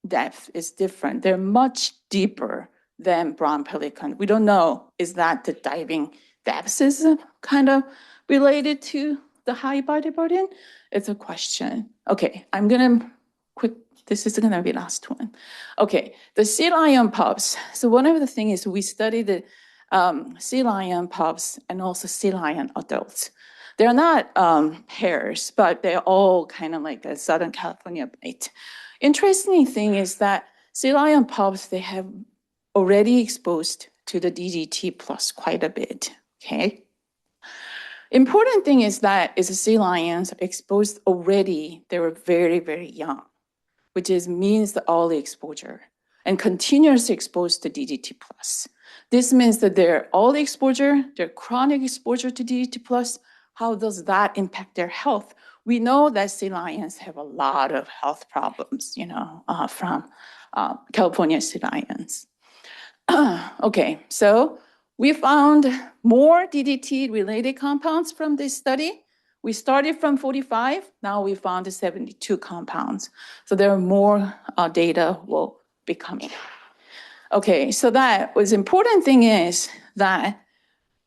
depth is different. They're much deeper than brown pelican. We don't know, is that the diving depth is kind of related to the high body burden? It's a question. Okay, I'm gonna this is gonna be last one. Okay, the sea lion pups. So one of the things is we study the sea lion pups and also sea lion adults. They're not pairs, but they're all kind of like a Southern California bite. Interesting thing is that sea lion pups, they have already exposed to the DDT plus quite a bit, okay? Important thing is that the sea lions exposed already, they were very, very young, which means the early exposure and continuously exposed to DDT plus. This means that their early exposure, their chronic exposure to DDT plus, how does that impact their health? We know that sea lions have a lot of health problems, from California sea lions. Okay, so we found more DDT-related compounds from this study. We started from 45, now we found 72 compounds. So there are more data will be coming. Okay, so that was important thing is that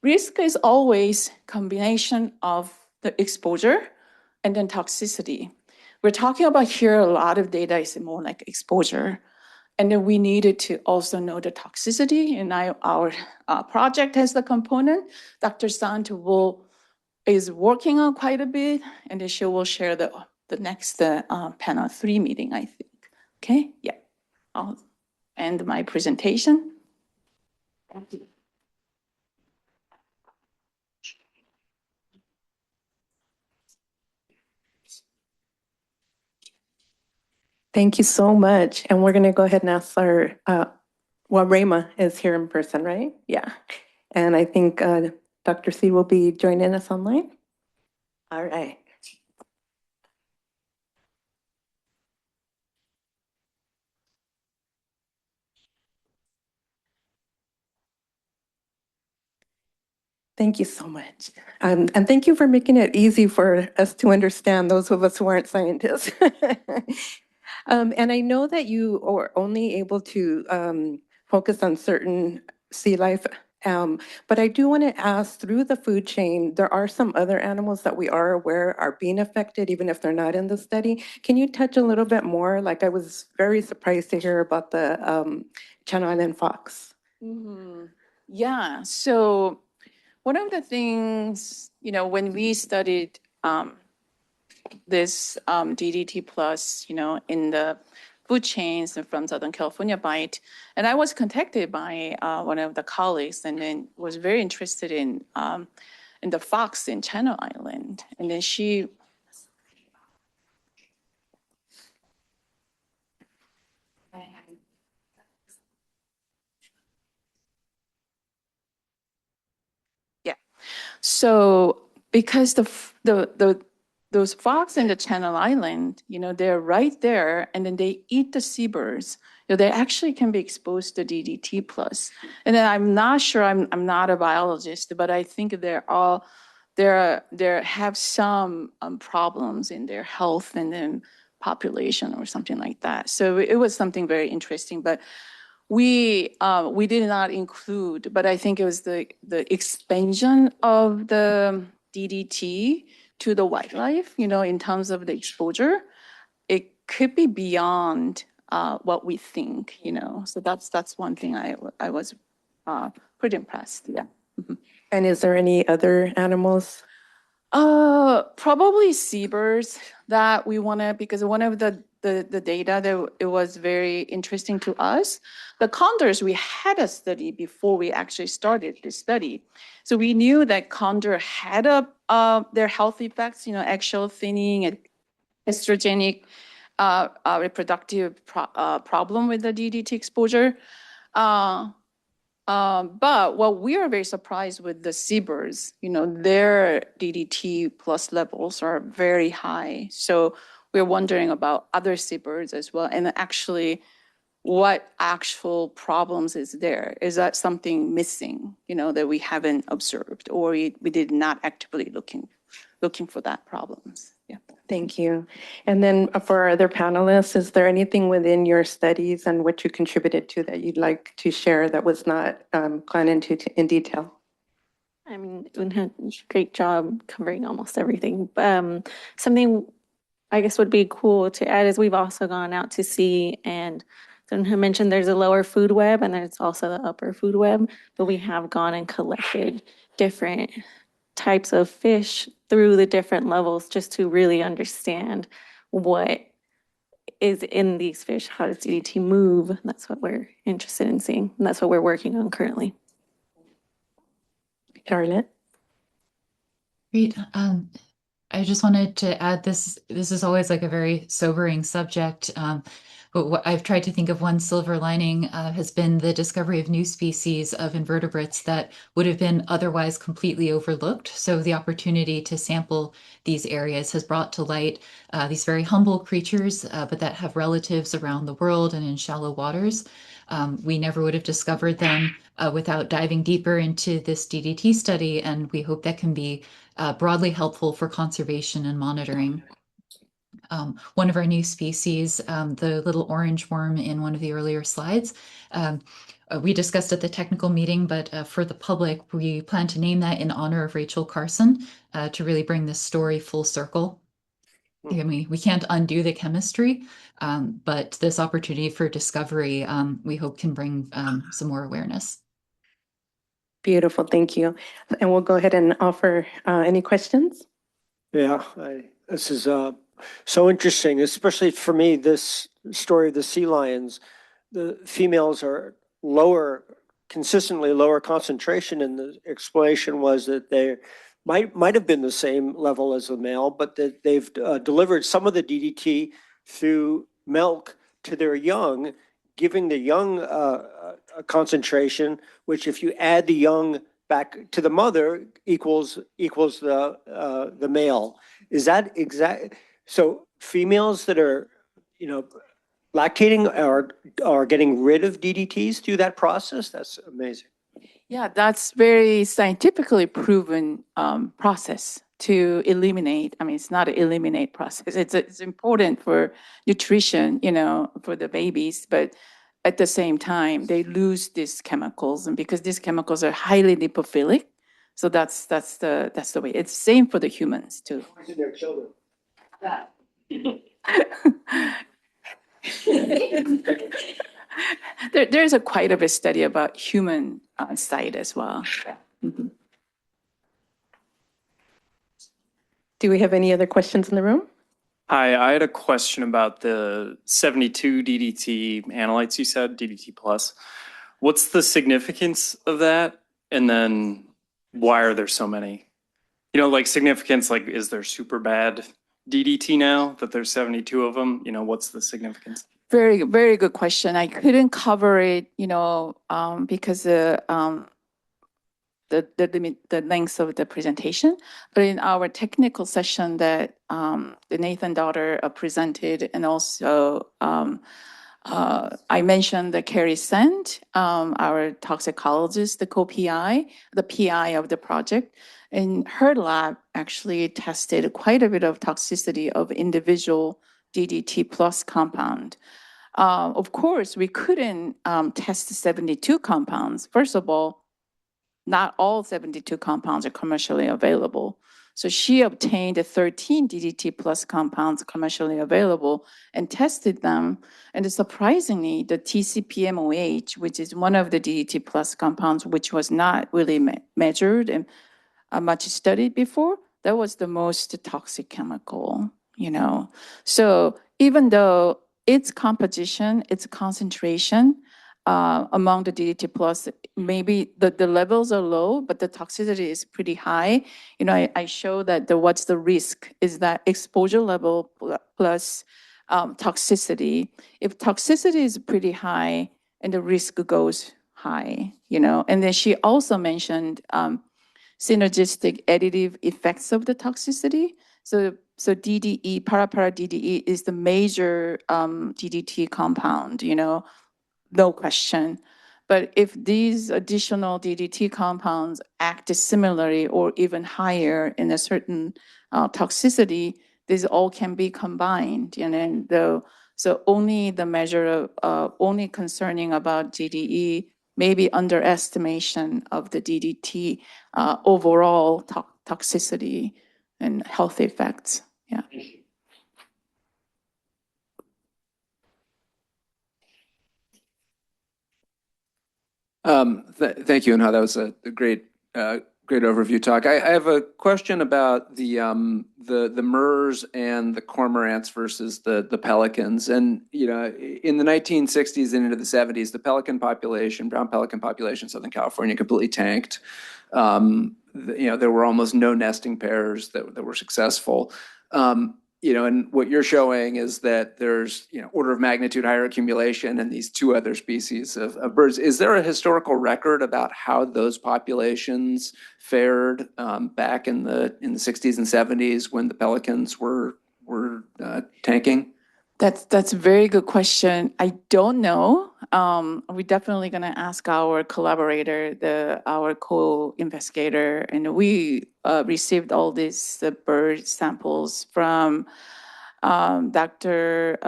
risk is always combination of the exposure and then toxicity. We're talking about here, a lot of data is more like exposure. And then we needed to also know the toxicity, and our project has the component. Dr. Sant is working on quite a bit, and then she will share the next panel 3 meeting, I think. Okay, yeah, I'll end my presentation. Thank you. Thank you so much. And we're going to go ahead and ask our, Rama is here in person, right? Yeah. And I think Dr. C will be joining us online. All right. Thank you so much. And thank you for making it easy for us to understand, those of us who aren't scientists. And I know that you are only able to focus on certain sea life, but I do want to ask, through the food chain, there are some other animals that we are aware are being affected, even if they're not in the study. Can you touch a little bit more? Like, I was very surprised to hear about the Channel Island fox. Mm-hmm. Yeah, so one of the things, when we studied this DDT plus, in the food chains from Southern California bite, and I was contacted by one of the colleagues, and then was very interested in the fox in Channel Island, and then she. Yeah, so because those fox in the Channel Island, they're right there, and then they eat the seabirds. They actually can be exposed to DDT plus. And then I'm not sure, I'm not a biologist, but I think they have some problems in their health and then population or something like that. So it was something very interesting, but we did not include, but I think it was the expansion of the DDT to the wildlife, in terms of the exposure. It could be beyond what we think, So that's one thing I was pretty impressed. Yeah. Mm-hmm. And is there any other animals? Probably seabirds that we want to, because one of the data that it was very interesting to us. The condors, we had a study before we actually started this study. So we knew that condor had a their health effects, axial thinning and estrogenic reproductive problem with the DDT exposure. But what we are very surprised with the seabirds, their DDT plus levels are very high. So we're wondering about other seabirds as well. And actually, what actual problems is there? Is that something missing, that we haven't observed, or we did not actively looking for that problems? Yeah. Thank you. And then for our other panelists, is there anything within your studies and what you contributed to that you'd like to share that was not gone into in detail? I mean, Eun had a great job covering almost everything. Something I guess would be cool to add is we've also gone out to sea, and Eun mentioned there's a lower food web and there's also the upper food web, but we have gone and collected different types of fish through the different levels just to really understand what is in these fish, how does DDT move? That's what we're interested in seeing, and that's what we're working on currently. Charlotte? Great. I just wanted to add this is always like a very sobering subject. But what I've tried to think of one silver lining has been the discovery of new species of invertebrates that would have been otherwise completely overlooked. So the opportunity to sample these areas has brought to light these very humble creatures, but that have relatives around the world and in shallow waters. We never would have discovered them without diving deeper into this DDT study, and we hope that can be broadly helpful for conservation and monitoring. One of our new species, the little orange worm in one of the earlier slides, we discussed at the technical meeting, but for the public, we plan to name that in honor of Rachel Carson to really bring this story full circle. I mean, we can't undo the chemistry, but this opportunity for discovery, we hope can bring some more awareness. Beautiful, thank you. And we'll go ahead and offer any questions. Yeah, this is so interesting, especially for me, this story of the sea lions. The females are consistently lower concentration, and the explanation was that they might have been the same level as the male, but that they've delivered some of the DDT through milk to their young, giving the young a concentration, which if you add the young back to the mother equals the male. Is that exact? So females that are, lactating are getting rid of DDTs through that process? That's amazing. Yeah, that's very scientifically proven process to eliminate. I mean, it's not an eliminate process. It's important for nutrition, for the babies, but at the same time, they lose these chemicals, and because these chemicals are highly lipophilic, so that's the way. It's same for the humans too. Their children. There's quite a bit study about human side as well. Mm-hmm. Do we have any other questions in the room? Hi, I had a question about the 72 DDT analytes you said, DDT plus. What's the significance of that? And then why are there so many? Like significance, like is there super bad DDT now that there's 72 of them? What's the significance? Very, very good question. I couldn't cover it, because the length of the presentation, but in our technical session that the Nathan daughter presented, and also I mentioned the Carrie Sand, our toxicologist, the co-PI, the PI of the project, and her lab actually tested quite a bit of toxicity of individual DDT plus compound. Of course, we couldn't test 72 compounds. First of all, not all 72 compounds are commercially available. So she obtained 13 DDT plus compounds commercially available and tested them. And surprisingly, the TCPMOH, which is one of the DDT plus compounds, which was not really measured and much studied before, that was the most toxic chemical, So even though its composition, its concentration among the DDT plus, maybe the levels are low, but the toxicity is pretty high. You know, I show that what's the risk is that exposure level plus toxicity. If toxicity is pretty high and the risk goes high, you know, and then she also mentioned synergistic additive effects of the toxicity. So DDE, para DDE is the major DDT compound, you know, no question. But if these additional DDT compounds act similarly or even higher in a certain toxicity, these all can be combined. And then so only the measure of only concerning about DDE, maybe underestimation of the DDT overall toxicity and health effects. Yeah. Thank you, Unha. That was a great overview talk. I have a question about the MERS and the cormorants versus the pelicans. And you know, in the 1960s and into the 70s, the pelican population, brown pelican population, in Southern California, completely tanked. You know, there were almost no nesting pairs that were successful. You know, and what you're showing is that there's, you know, order of magnitude higher accumulation in these two other species of birds. Is there a historical record about how those populations fared back in the 60s and 70s when the pelicans were tanking? That's a very good question. I don't know. We're definitely going to ask our collaborator, our co-investigator, and we received all these bird samples from Dr.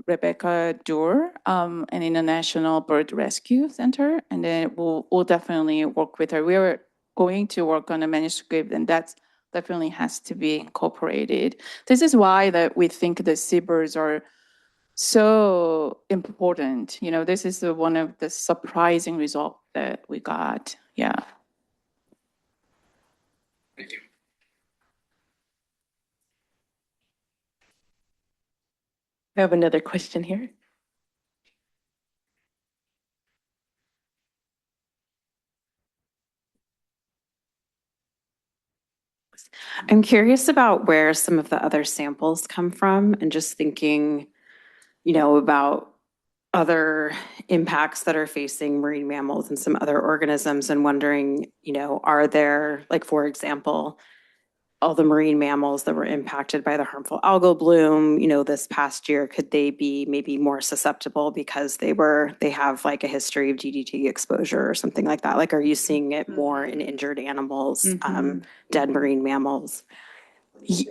Rebecca Durr, an International Bird Rescue Center, and then we'll definitely work with her. We are going to work on a manuscript, and that's definitely has to be incorporated. This is why that we think the seabirds are so important. You know, this is one of the surprising results that we got. Yeah. Thank you. I have another question here. I'm curious about where some of the other samples come from and just thinking, you know, about other impacts that are facing marine mammals and some other organisms and wondering, you know, are there, like, for example, all the marine mammals that were impacted by the harmful algal bloom, you know, this past year, could they be maybe more susceptible because they have like a history of DDT exposure or something like that? Like, are you seeing it more in injured animals, dead marine mammals?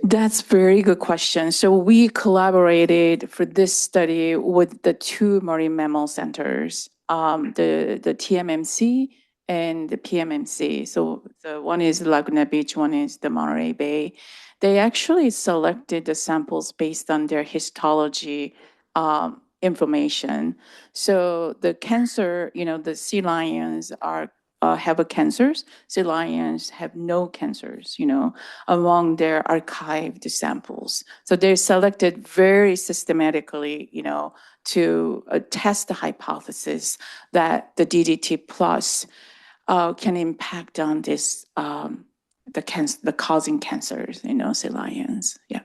That's a very good question. So we collaborated for this study with the two marine mammal centers, the TMMC and the PMMC. So the one is Laguna Beach, one is the Monterey Bay. They actually selected the samples based on their histology information. So the cancer, you know, the sea lions have cancers. Sea lions have no cancers, you know, among their archived samples. So they're selected very systematically, you know, to test the hypothesis that the DDT plus can impact on this, the causing cancers, you know, sea lions. Yeah.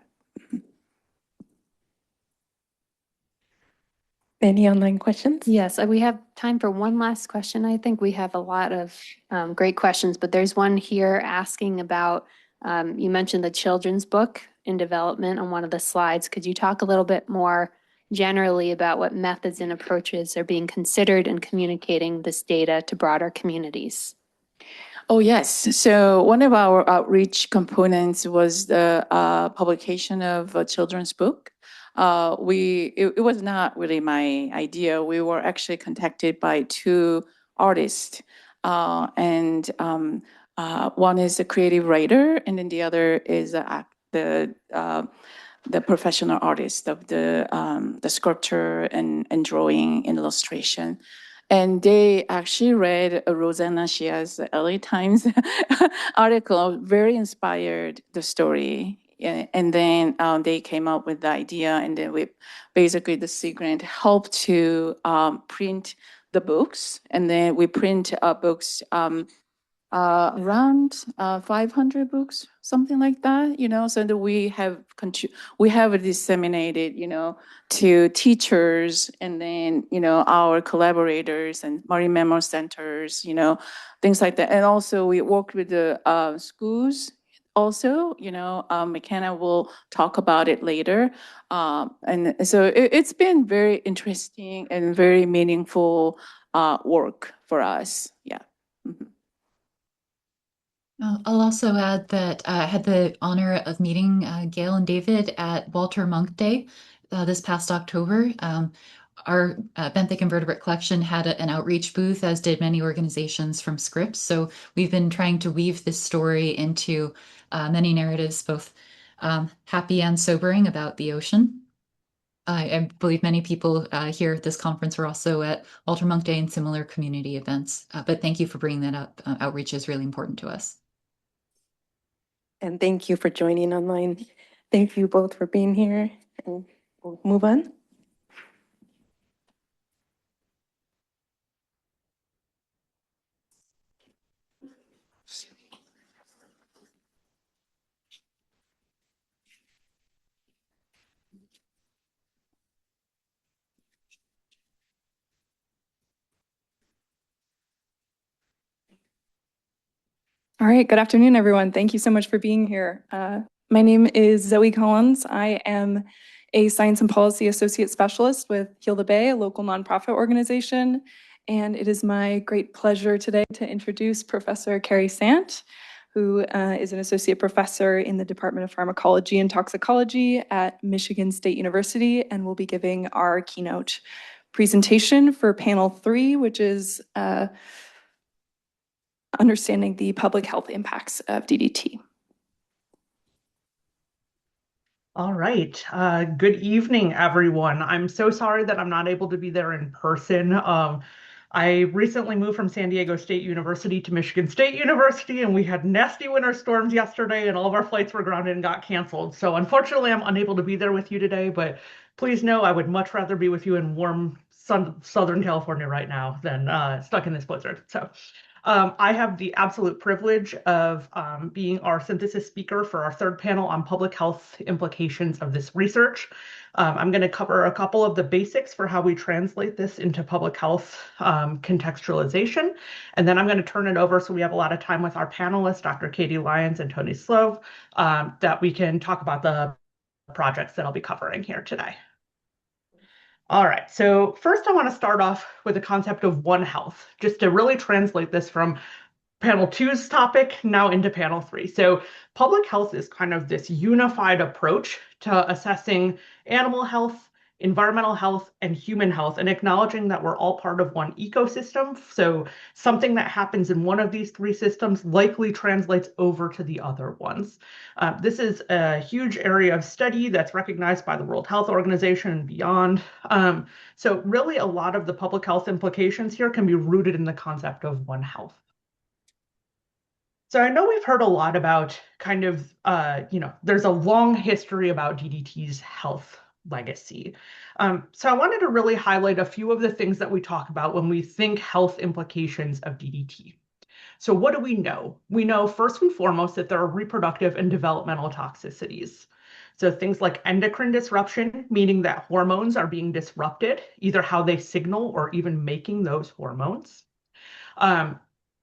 Any online questions? Yes, we have time for one last question. I think we have a lot of great questions, but there's one here asking about, you mentioned the children's book in development on one of the slides. Could you talk a little bit more generally about what methods and approaches are being considered in communicating this data to broader communities? Oh, yes. So one of our outreach components was the publication of a children's book. It was not really my idea. We were actually contacted by two artists, and one is a creative writer, and then the other is the professional artist of the sculpture and drawing and illustration. And they actually read Rosanna Shia's LA Times article, very inspired the story. And then they came up with the idea, and then we basically the Sea Grant helped to print the books, and then we print books around 500 books, something like that, so that we have disseminated, to teachers and then, our collaborators and marine mammal centers, things like that. And also we worked with the schools also, McKenna will talk about it later. And so it's been very interesting and very meaningful work for us. Yeah. Mhm. I'll also add that I had the honor of meeting Gail and David at Walter Monk Day this past October. Our benthic invertebrate collection had an outreach booth, as did many organizations from Scripps. So we've been trying to weave this story into many narratives, both happy and sobering about the ocean. I believe many people here at this conference were also at Walter Monk Day and similar community events. But thank you for bringing that up. Outreach is really important to us. And thank you for joining online. Thank you both for being here, and we'll move on. All right, good afternoon, everyone. Thank you so much for being here. My name is Zoe Collins. I am a Science and Policy Associate Specialist with Heal the Bay, a local nonprofit organization. And it is my great pleasure today to introduce Professor Carrie Sant, who is an Associate Professor in the Department of Pharmacology and Toxicology at Michigan State University, and will be giving our keynote presentation for panel 3, which is understanding the public health impacts of DDT. All right. Good evening, everyone. I'm so sorry that I'm not able to be there in person. I recently moved from San Diego State University to Michigan State University, and we had nasty winter storms yesterday, and all of our flights were grounded and got canceled. So unfortunately, I'm unable to be there with you today, but please know I would much rather be with you in warm Southern California right now than stuck in this blizzard. So I have the absolute privilege of being our synthesis speaker for our third panel on public health implications of this research. I'm going to cover a couple of the basics for how we translate this into public health contextualization. And then I'm going to turn it over so we have a lot of time with our panelists, Dr. Katie Lyons and Tony Slove, that we can talk about the projects that I'll be covering here today. All right, so first I want to start off with the concept of One Health, just to really translate this from panel 2's topic now into panel 3. So public health is kind of this unified approach to assessing animal health, environmental health, and human health, and acknowledging that we're all part of one ecosystem. So something that happens in one of these 3 systems likely translates over to the other ones. This is a huge area of study that's recognized by the World Health Organization and beyond. So really a lot of the public health implications here can be rooted in the concept of One Health. So I know we've heard a lot about kind of, there's a long history about DDT's health legacy. So I wanted to really highlight a few of the things that we talk about when we think health implications of DDT. So what do we know? We know first and foremost that there are reproductive and developmental toxicities. So things like endocrine disruption, meaning that hormones are being disrupted, either how they signal or even making those hormones.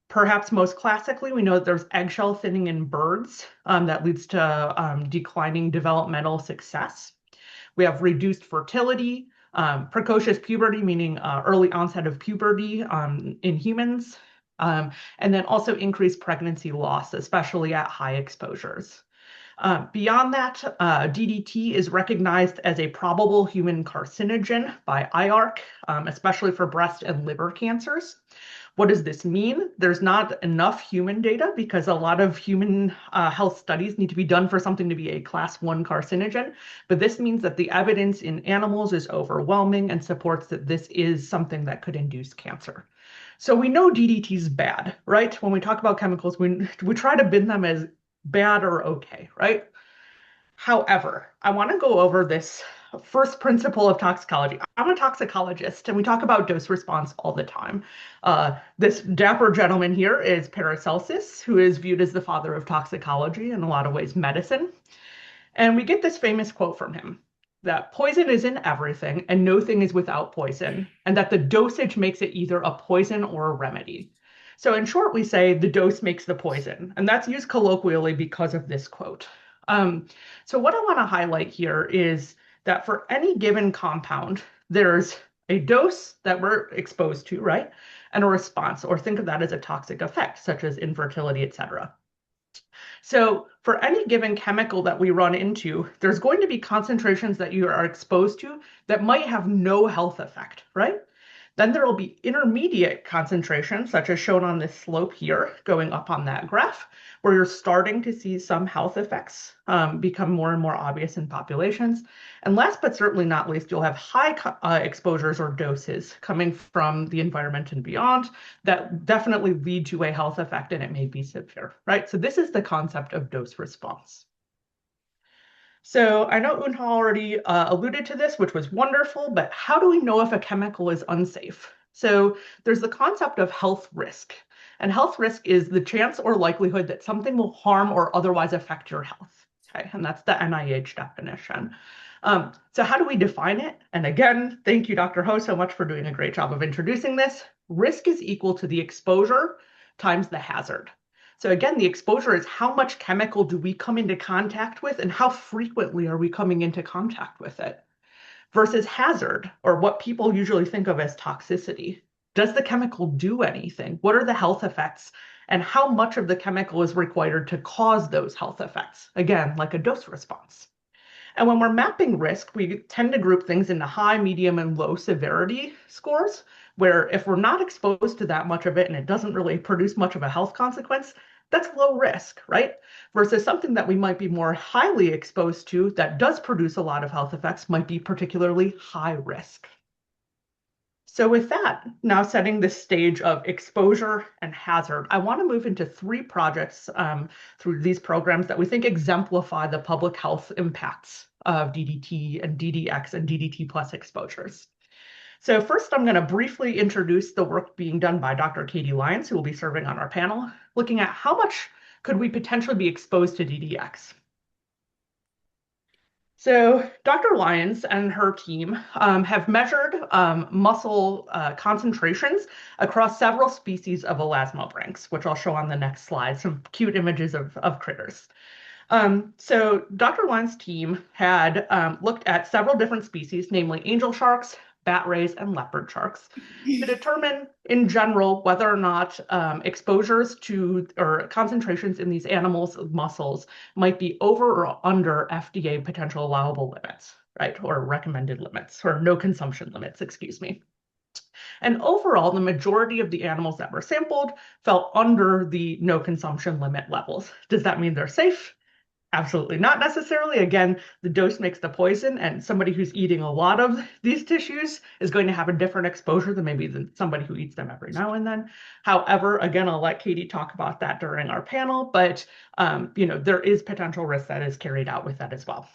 Perhaps most classically, we know that there's eggshell thinning in birds that leads to declining developmental success. We have reduced fertility, precocious puberty, meaning early onset of puberty in humans, and then also increased pregnancy loss, especially at high exposures. Beyond that, DDT is recognized as a probable human carcinogen by IARC, especially for breast and liver cancers. What does this mean? There's not enough human data because a lot of human health studies need to be done for something to be a class 1 carcinogen. But this means that the evidence in animals is overwhelming and supports that this is something that could induce cancer. So we know DDT is bad, right? When we talk about chemicals, we try to bin them as bad or okay, right? However, I want to go over this first principle of toxicology. I'm a toxicologist, and we talk about dose response all the time. This dapper gentleman here is Paracelsus, who is viewed as the father of toxicology, in a lot of ways medicine. And we get this famous quote from him, that poison is in everything and no thing is without poison, and that the dosage makes it either a poison or a remedy. So in short, we say the dose makes the poison, and that's used colloquially because of this quote. So what I want to highlight here is that for any given compound, there's a dose that we're exposed to, right? And a response, or think of that as a toxic effect, such as infertility, etc. So for any given chemical that we run into, there's going to be concentrations that you are exposed to that might have no health effect, right? Then there will be intermediate concentrations, such as shown on this slope here, going up on that graph, where you're starting to see some health effects become more and more obvious in populations. And last but certainly not least, you'll have high exposures or doses coming from the environment and beyond that definitely lead to a health effect, and it may be severe, right? So this is the concept of dose response. So I know Unha already alluded to this, which was wonderful, but how do we know if a chemical is unsafe? So there's the concept of health risk. And health risk is the chance or likelihood that something will harm or otherwise affect your health. Okay, and that's the NIH definition. So how do we define it? And again, thank you, Dr. Ho, so much for doing a great job of introducing this. Risk is equal to the exposure times the hazard. So again, the exposure is how much chemical do we come into contact with and how frequently are we coming into contact with it, versus hazard, or what people usually think of as toxicity. Does the chemical do anything? What are the health effects? And how much of the chemical is required to cause those health effects? Again, like a dose response. And when we're mapping risk, we tend to group things into high, medium, and low severity scores, where if we're not exposed to that much of it and it doesn't really produce much of a health consequence, that's low risk, right? Versus something that we might be more highly exposed to that does produce a lot of health effects might be particularly high risk. So with that, now setting the stage of exposure and hazard, I want to move into 3 projects through these programs that we think exemplify the public health impacts of DDT and DDX and DDT plus exposures. So first, I'm going to briefly introduce the work being done by Dr. Katie Lyons, who will be serving on our panel, looking at how much could we potentially be exposed to DDX. So Dr. Lyons and her team have measured muscle concentrations across several species of elasmobranchs, which I'll show on the next slide, some cute images of critters. So Dr. Lyons' team had looked at several different species, namely angel sharks, bat rays, and leopard sharks, to determine in general whether or not exposures to or concentrations in these animals' muscles might be over or under FDA potential allowable limits, right? Or recommended limits, or no consumption limits, excuse me. And overall, the majority of the animals that were sampled fell under the no consumption limit levels. Does that mean they're safe? Absolutely not necessarily. Again, the dose makes the poison, and somebody who's eating a lot of these tissues is going to have a different exposure than maybe somebody who eats them every now and then. However, again, I'll let Katie talk about that during our panel, but there is potential risk that is carried out with that as well.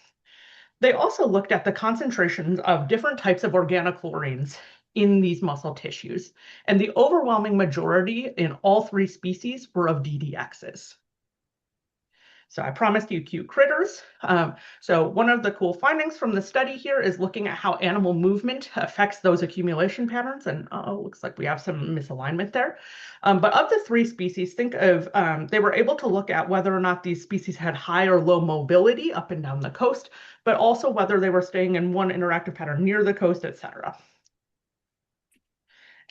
They also looked at the concentrations of different types of organochlorines in these muscle tissues, and the overwhelming majority in all 3 species were of DDXs. So I promised you cute critters. So one of the cool findings from the study here is looking at how animal movement affects those accumulation patterns. And looks like we have some misalignment there. But of the 3 species, think of, they were able to look at whether or not these species had high or low mobility up and down the coast, but also whether they were staying in one interactive pattern near the coast, etc.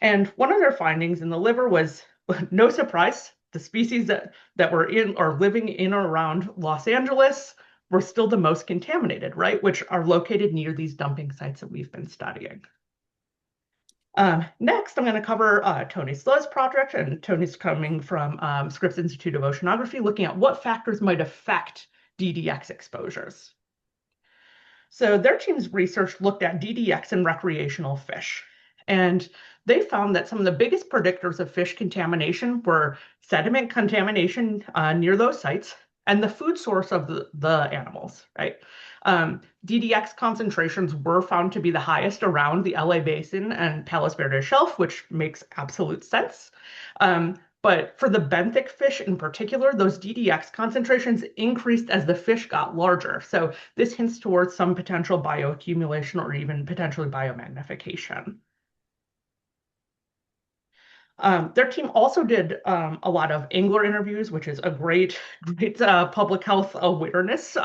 And one of their findings in the liver was, no surprise, the species that were in or living in or around Los Angeles were still the most contaminated, right? Which are located near these dumping sites that we've been studying. Next, I'm going to cover Tony Slow's project, and Tony's coming from Scripps Institute of Oceanography, looking at what factors might affect DDX exposures. So their team's research looked at DDX in recreational fish. And they found that some of the biggest predictors of fish contamination were sediment contamination near those sites, and the food source of the animals, right? DDX concentrations were found to be the highest around the LA Basin and Palos Verdes Shelf, which makes absolute sense. But for the benthic fish in particular, those DDX concentrations increased as the fish got larger. So this hints towards some potential bioaccumulation or even potentially biomagnification. Their team also did a lot of angler interviews, which is a great public health awareness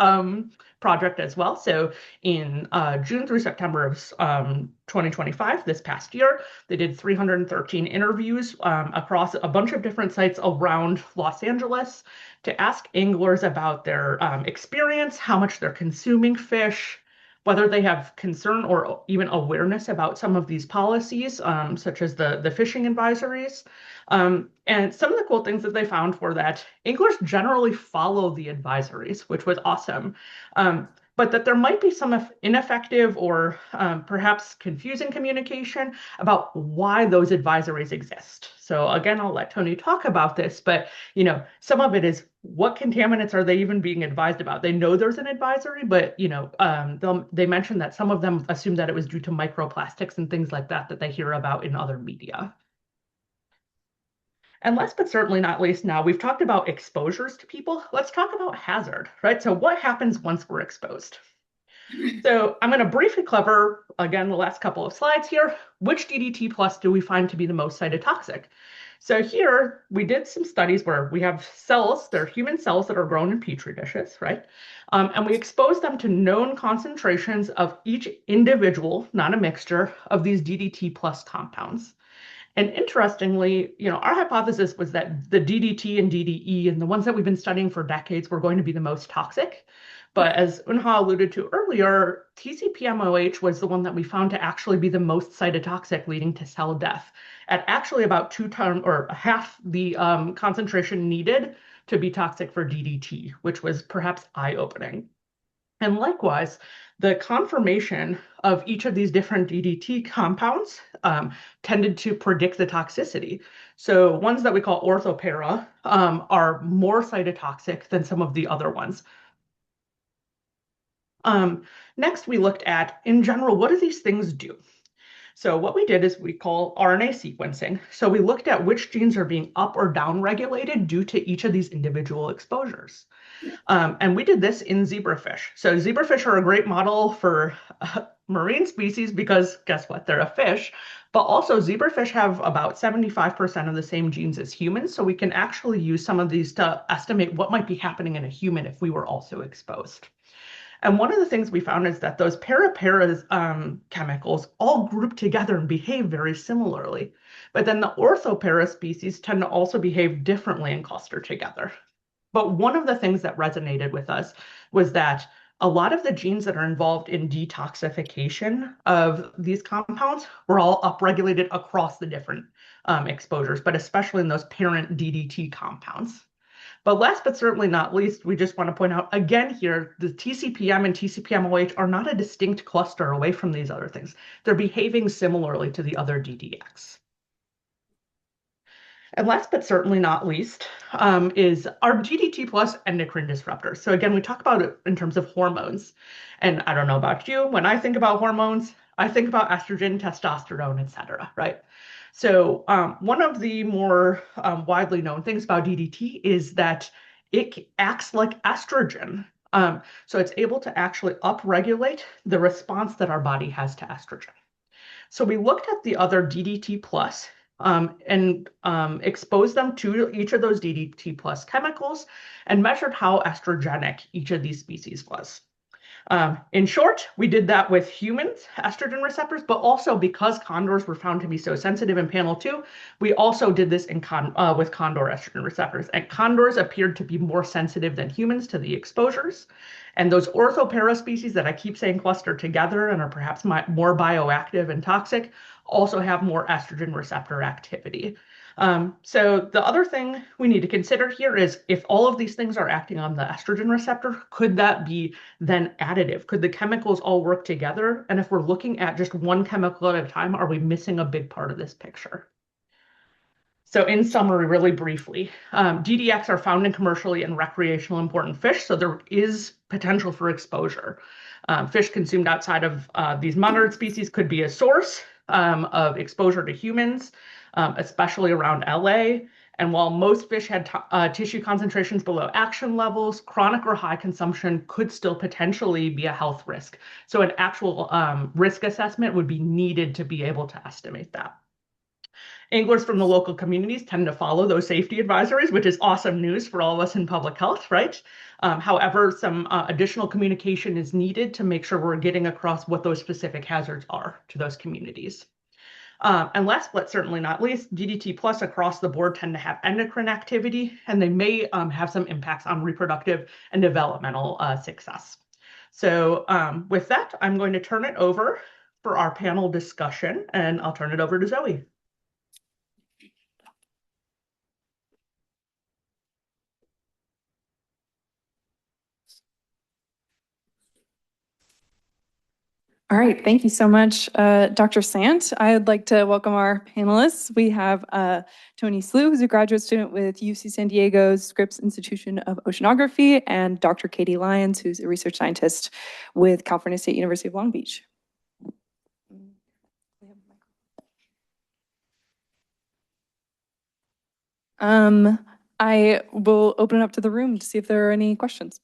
project as well. So in June through September of 2025, this past year, they did 313 interviews across a bunch of different sites around Los Angeles to ask anglers about their experience, how much they're consuming fish, whether they have concern or even awareness about some of these policies, such as the fishing advisories. And some of the cool things that they found were that anglers generally follow the advisories, which was awesome. But that there might be some ineffective or perhaps confusing communication about why those advisories exist. So again, I'll let Tony talk about this, but some of it is what contaminants are they even being advised about? They know there's an advisory, but they mentioned that some of them assume that it was due to microplastics and things like that they hear about in other media. And last but certainly not least, now we've talked about exposures to people. Let's talk about hazard, right? So what happens once we're exposed? So I'm going to briefly cover, again, the last couple of slides here. Which DDT plus do we find to be the most cytotoxic? So here we did some studies where we have cells, they're human cells that are grown in petri dishes, right? And we expose them to known concentrations of each individual, not a mixture, of these DDT plus compounds. And interestingly, our hypothesis was that the DDT and DDE and the ones that we've been studying for decades were going to be the most toxic. But as Unha alluded to earlier, TCPMOH was the one that we found to actually be the most cytotoxic, leading to cell death at actually about 2 times or half the concentration needed to be toxic for DDT, which was perhaps eye-opening. And likewise, the conformation of each of these different DDT compounds tended to predict the toxicity. So ones that we call orthopara are more cytotoxic than some of the other ones. Next, we looked at, in general, what do these things do? So what we did is we call RNA sequencing. So we looked at which genes are being up or down regulated due to each of these individual exposures. And we did this in zebrafish. So zebrafish are a great model for marine species because guess what? They're a fish. But also zebrafish have about 75% of the same genes as humans. So we can actually use some of these to estimate what might be happening in a human if we were also exposed. And one of the things we found is that those para chemicals all group together and behave very similarly. But then the orthopara species tend to also behave differently and cluster together. But one of the things that resonated with us was that a lot of the genes that are involved in detoxification of these compounds were all upregulated across the different exposures, but especially in those parent DDT compounds. But last but certainly not least, we just want to point out again here, the TCPM and TCPMOH are not a distinct cluster away from these other things. They're behaving similarly to the other DDX. And last but certainly not least is our DDT plus endocrine disruptors. So again, we talk about it in terms of hormones. And I don't know about you, when I think about hormones, I think about estrogen, testosterone, et cetera, right? So one of the more widely known things about DDT is that it acts like estrogen. So it's able to actually upregulate the response that our body has to estrogen. So we looked at the other DDT plus and exposed them to each of those DDT plus chemicals and measured how estrogenic each of these species was. In short, we did that with humans, estrogen receptors, but also because condors were found to be so sensitive in panel 2, we also did this with condor estrogen receptors. And condors appeared to be more sensitive than humans to the exposures. And those orthopara species that I keep saying cluster together and are perhaps more bioactive and toxic also have more estrogen receptor activity. So the other thing we need to consider here is if all of these things are acting on the estrogen receptor, could that be then additive? Could the chemicals all work together? And if we're looking at just one chemical at a time, are we missing a big part of this picture? So in summary, really briefly, DDX are found in commercially and recreational important fish, so there is potential for exposure. Fish consumed outside of these monitored species could be a source of exposure to humans, especially around LA. And while most fish had tissue concentrations below action levels, chronic or high consumption could still potentially be a health risk. So an actual risk assessment would be needed to be able to estimate that. Anglers from the local communities tend to follow those safety advisories, which is awesome news for all of us in public health, right? However, some additional communication is needed to make sure we're getting across what those specific hazards are to those communities. And last but certainly not least, DDT plus across the board tend to have endocrine activity, and they may have some impacts on reproductive and developmental success. So with that, I'm going to turn it over for our panel discussion, and I'll turn it over to Zoe. All right, thank you so much, Dr. Sant. I'd like to welcome our panelists. We have Tony Slew, who's a graduate student with UC San Diego's Scripps Institution of Oceanography, and Dr. Katie Lyons, who's a research scientist with California State University of Long Beach. I will open it up to the room to see if there are any questions.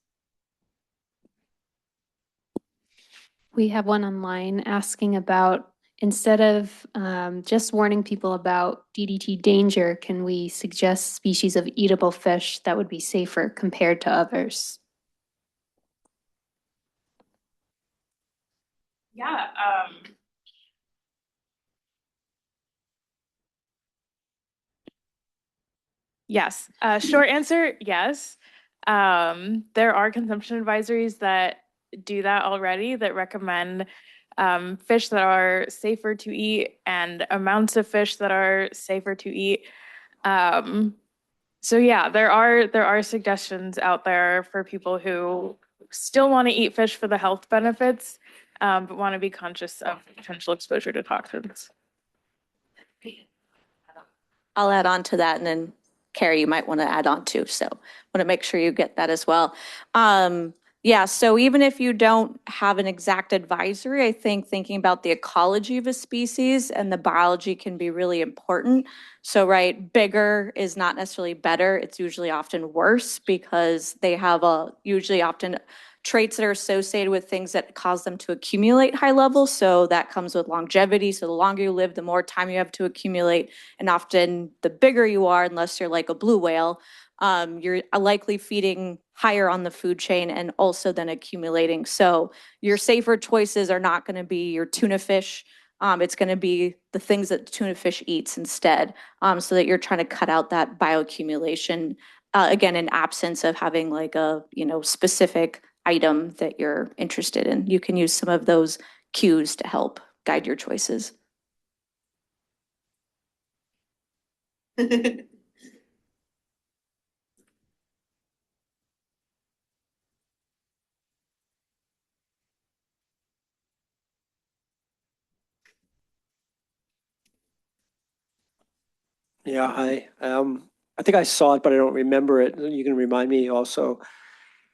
We have one online asking about, instead of just warning people about DDT danger, can we suggest species of eatable fish that would be safer compared to others? Yeah. Yes. Short answer, yes. There are consumption advisories that do that already, that recommend fish that are safer to eat and amounts of fish that are safer to eat. So yeah, there are suggestions out there for people who still want to eat fish for the health benefits, but want to be conscious of potential exposure to toxins. I'll add on to that, and then Carrie, you might want to add on too. So want to make sure you get that as well. Yeah, so even if you don't have an exact advisory, I think thinking about the ecology of a species and the biology can be really important. So, right, bigger is not necessarily better. It's usually often worse because they have usually often traits that are associated with things that cause them to accumulate high levels. So that comes with longevity. So the longer you live, the more time you have to accumulate. And often the bigger you are, unless you're like a blue whale, you're likely feeding higher on the food chain and also then accumulating. So your safer choices are not going to be your tuna fish. It's going to be the things that the tuna fish eats instead, so that you're trying to cut out that bioaccumulation. Again, in absence of having like a specific item that you're interested in. You can use some of those cues to help guide your choices. Yeah, hi. I think I saw it, but I don't remember it. You can remind me also.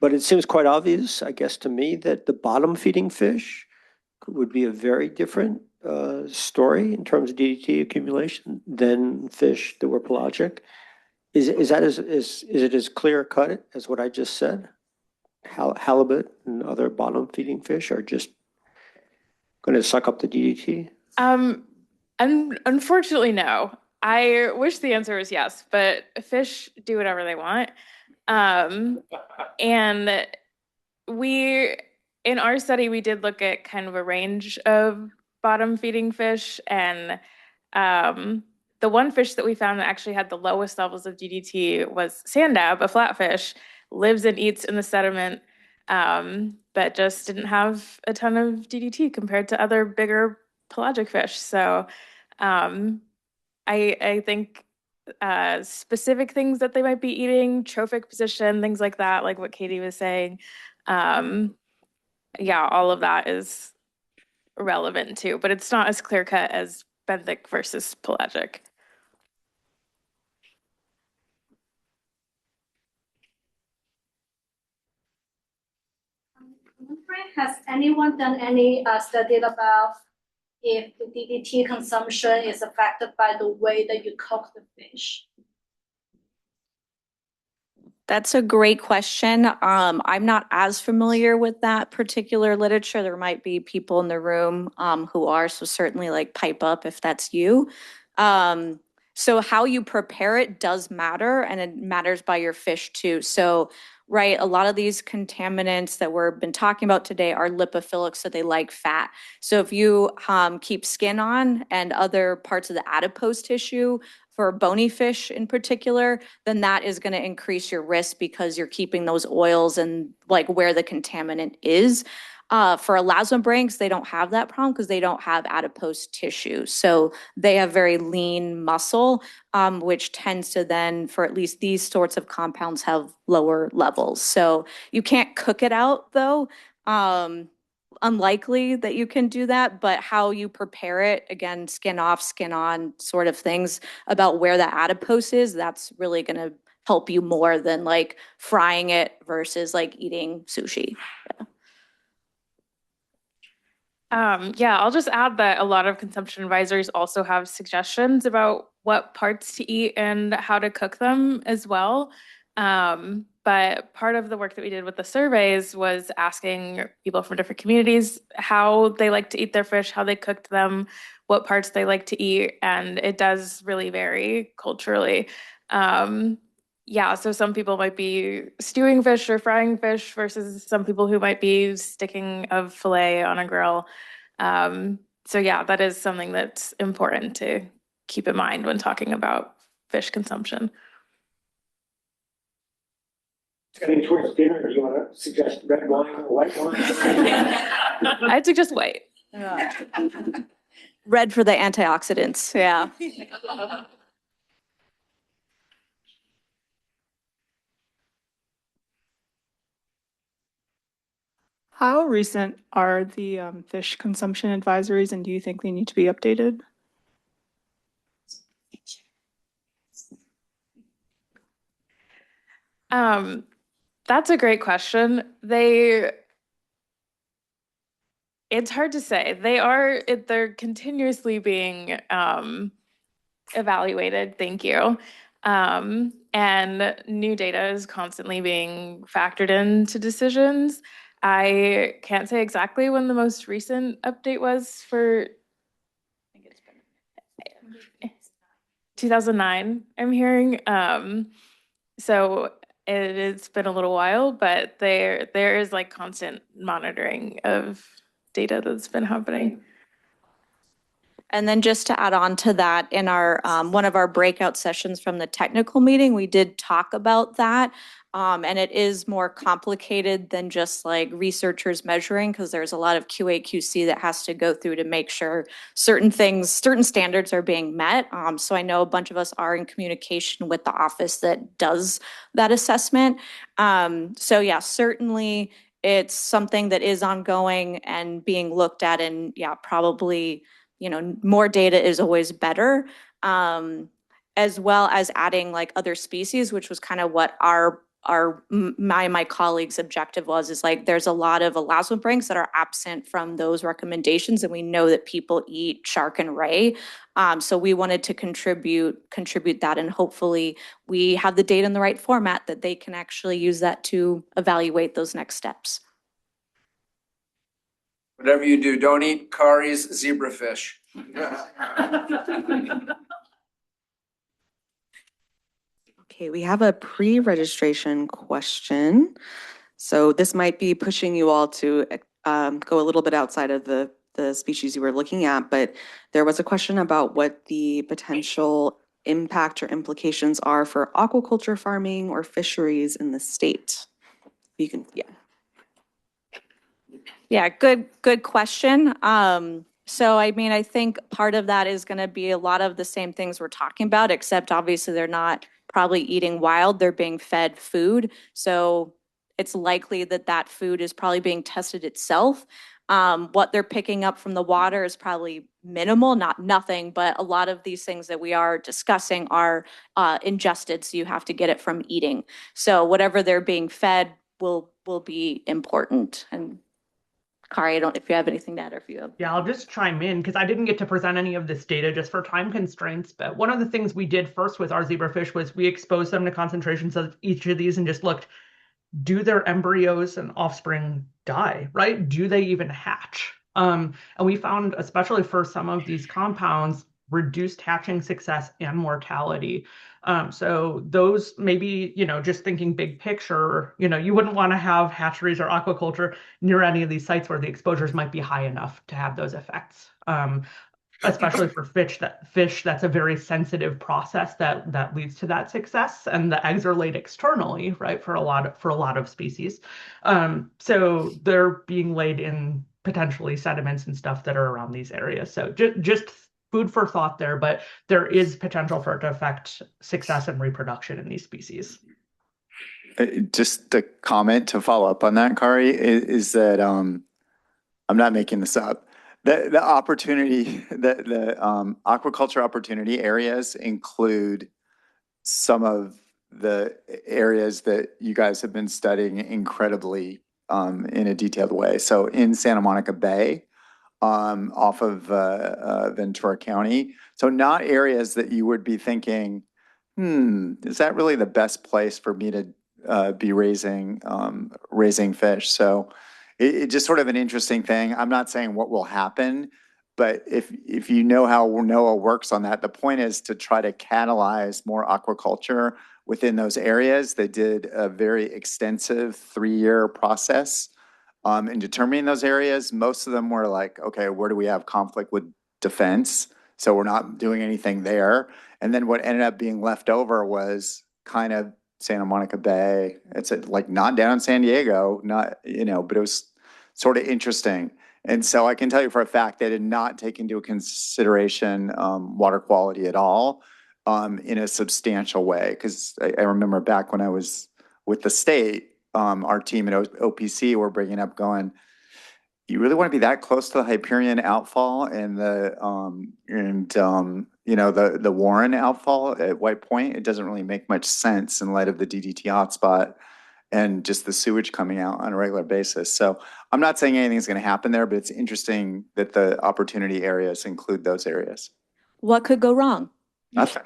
But it seems quite obvious, I guess, to me that the bottom feeding fish would be a very different story in terms of DDT accumulation than fish that were pelagic. Is it as clear cut as what I just said? Halibut and other bottom feeding fish are just going to suck up the DDT? Unfortunately, no. I wish the answer was yes, but fish do whatever they want. And in our study, we did look at kind of a range of bottom feeding fish, and the one fish that we found that actually had the lowest levels of DDT was sand dab, a flatfish, lives and eats in the sediment, but just didn't have a ton of DDT compared to other bigger pelagic fish. So I think specific things that they might be eating, trophic position, things like that, like what Katie was saying. Yeah, all of that is relevant too, but it's not as clear cut as benthic versus pelagic. Has anyone done any study about if the DDT consumption is affected by the way that you cook the fish? That's a great question. I'm not as familiar with that particular literature. There might be people in the room who are, so certainly like pipe up if that's you. So how you prepare it does matter, and it matters by your fish too. So, right, a lot of these contaminants that we've been talking about today are lipophilic, so they like fat. So if you keep skin on and other parts of the adipose tissue, for bony fish in particular, then that is going to increase your risk because you're keeping those oils and like where the contaminant is. For elasmobranchs, they don't have that problem because they don't have adipose tissue. So they have very lean muscle, which tends to then, for at least these sorts of compounds, have lower levels. So you can't cook it out though. Unlikely that you can do that, but how you prepare it, again, skin off, skin on sort of things about where the adipose is, that's really going to help you more than like frying it versus like eating sushi. Yeah, I'll just add that a lot of consumption advisories also have suggestions about what parts to eat and how to cook them as well. But part of the work that we did with the surveys was asking people from different communities how they like to eat their fish, how they cooked them, what parts they like to eat, and it does really vary culturally. Yeah, so some people might be stewing fish or frying fish versus some people who might be sticking a fillet on a grill. So yeah, that is something that's important to keep in mind when talking about fish consumption. Getting towards dinner, do you want to suggest red wine or white wine? I'd suggest white. Red for the antioxidants, yeah. How recent are the fish consumption advisories, and do you think they need to be updated? That's a great question. It's hard to say. They're continuously being evaluated. Thank you. And new data is constantly being factored into decisions. I can't say exactly when the most recent update was for 2009, I'm hearing. So it's been a little while, but there is like constant monitoring of data that's been happening. And then just to add on to that, in our one of our breakout sessions from the technical meeting, we did talk about that. And it is more complicated than just like researchers measuring, because there's a lot of QA/QC that has to go through to make sure certain standards are being met. So I know a bunch of us are in communication with the office that does that assessment. So yeah, certainly it's something that is ongoing and being looked at, and yeah, probably more data is always better, as well as adding like other species, which was kind of what my colleagues' objective was, is like there's a lot of elasmobranchs that are absent from those recommendations, and we know that people eat shark and ray. So we wanted to contribute that, and hopefully we have the data in the right format that they can actually use that to evaluate those next steps. Whatever you do, don't eat Kari's zebrafish. Okay, we have a pre-registration question. So this might be pushing you all to go a little bit outside of the species you were looking at, but there was a question about what the potential impact or implications are for aquaculture farming or fisheries in the state. You can, yeah. Yeah, good question. So I mean, I think part of that is going to be a lot of the same things we're talking about, except obviously they're not probably eating wild, they're being fed food. So it's likely that that food is probably being tested itself. What they're picking up from the water is probably minimal, not nothing, but a lot of these things that we are discussing are ingested, so you have to get it from eating. So whatever they're being fed, will be important. And Kari, I don't, if you have anything to add or if you have. Yeah, I'll just chime in because I didn't get to present any of this data just for time constraints. But one of the things we did first with our zebrafish was we exposed them to concentrations of each of these and just looked, do their embryos and offspring die, right? Do they even hatch? And we found, especially for some of these compounds, reduced hatching success and mortality. So those maybe, just thinking big picture, you wouldn't want to have hatcheries or aquaculture near any of these sites where the exposures might be high enough to have those effects. Especially for fish, that's a very sensitive process that leads to that success, and the eggs are laid externally, right, for a lot of species. So they're being laid in potentially sediments and stuff that are around these areas. So just food for thought there, but there is potential for it to affect success and reproduction in these species. Just a comment to follow up on that, Kari, is that I'm not making this up. The opportunity, the aquaculture opportunity areas include some of the areas that you guys have been studying incredibly in a detailed way. So in Santa Monica Bay, off of Ventura County. So not areas that you would be thinking, is that really the best place for me to be raising fish? So it's just sort of an interesting thing. I'm not saying what will happen, but if you know how NOAA works on that, the point is to try to catalyze more aquaculture within those areas. They did a very extensive 3-year process in determining those areas. Most of them were like, okay, where do we have conflict with defense? So we're not doing anything there. And then what ended up being left over was kind of Santa Monica Bay. It's like not down in San Diego, not, but it was sort of interesting. And so I can tell you for a fact they did not take into consideration water quality at all in a substantial way. Because I remember back when I was with the state, our team at OPC were bringing up going, you really want to be that close to the Hyperion outfall and the Warren outfall at White Point? It doesn't really make much sense in light of the DDT hotspot and just the sewage coming out on a regular basis. So I'm not saying anything's going to happen there, but it's interesting that the opportunity areas include those areas. What could go wrong? Nothing.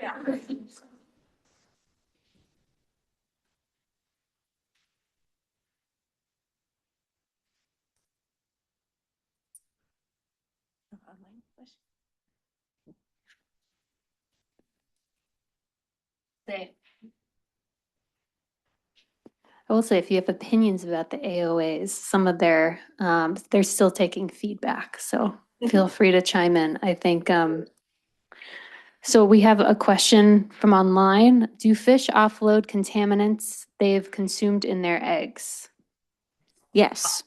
I will say, if you have opinions about the AOAs, some of their, they're still taking feedback, so feel free to chime in. I think, so we have a question from online. Do fish offload contaminants they've consumed in their eggs? Yes.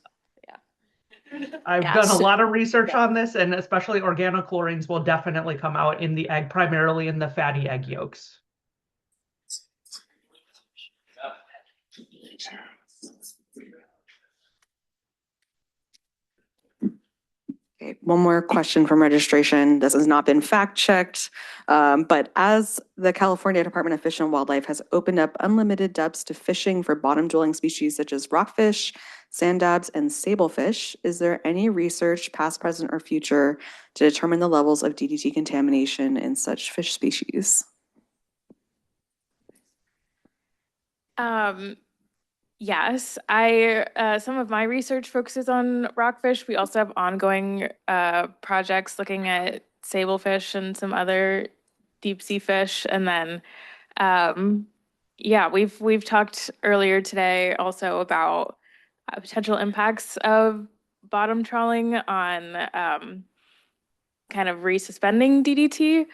I've done a lot of research on this, and especially organochlorines will definitely come out in the egg, primarily in the fatty egg yolks. Okay, one more question from registration. This has not been fact checked, but as the California Department of Fish and Wildlife has opened up unlimited depths to fishing for bottom dwelling species such as rockfish, sand dabs, and sablefish, is there any research, past, present, or future, to determine the levels of DDT contamination in such fish species? Yes, some of my research focuses on rockfish. We also have ongoing projects looking at sablefish and some other deep sea fish. And then, we've talked earlier today also about potential impacts of bottom trawling on kind of resuspending DDT.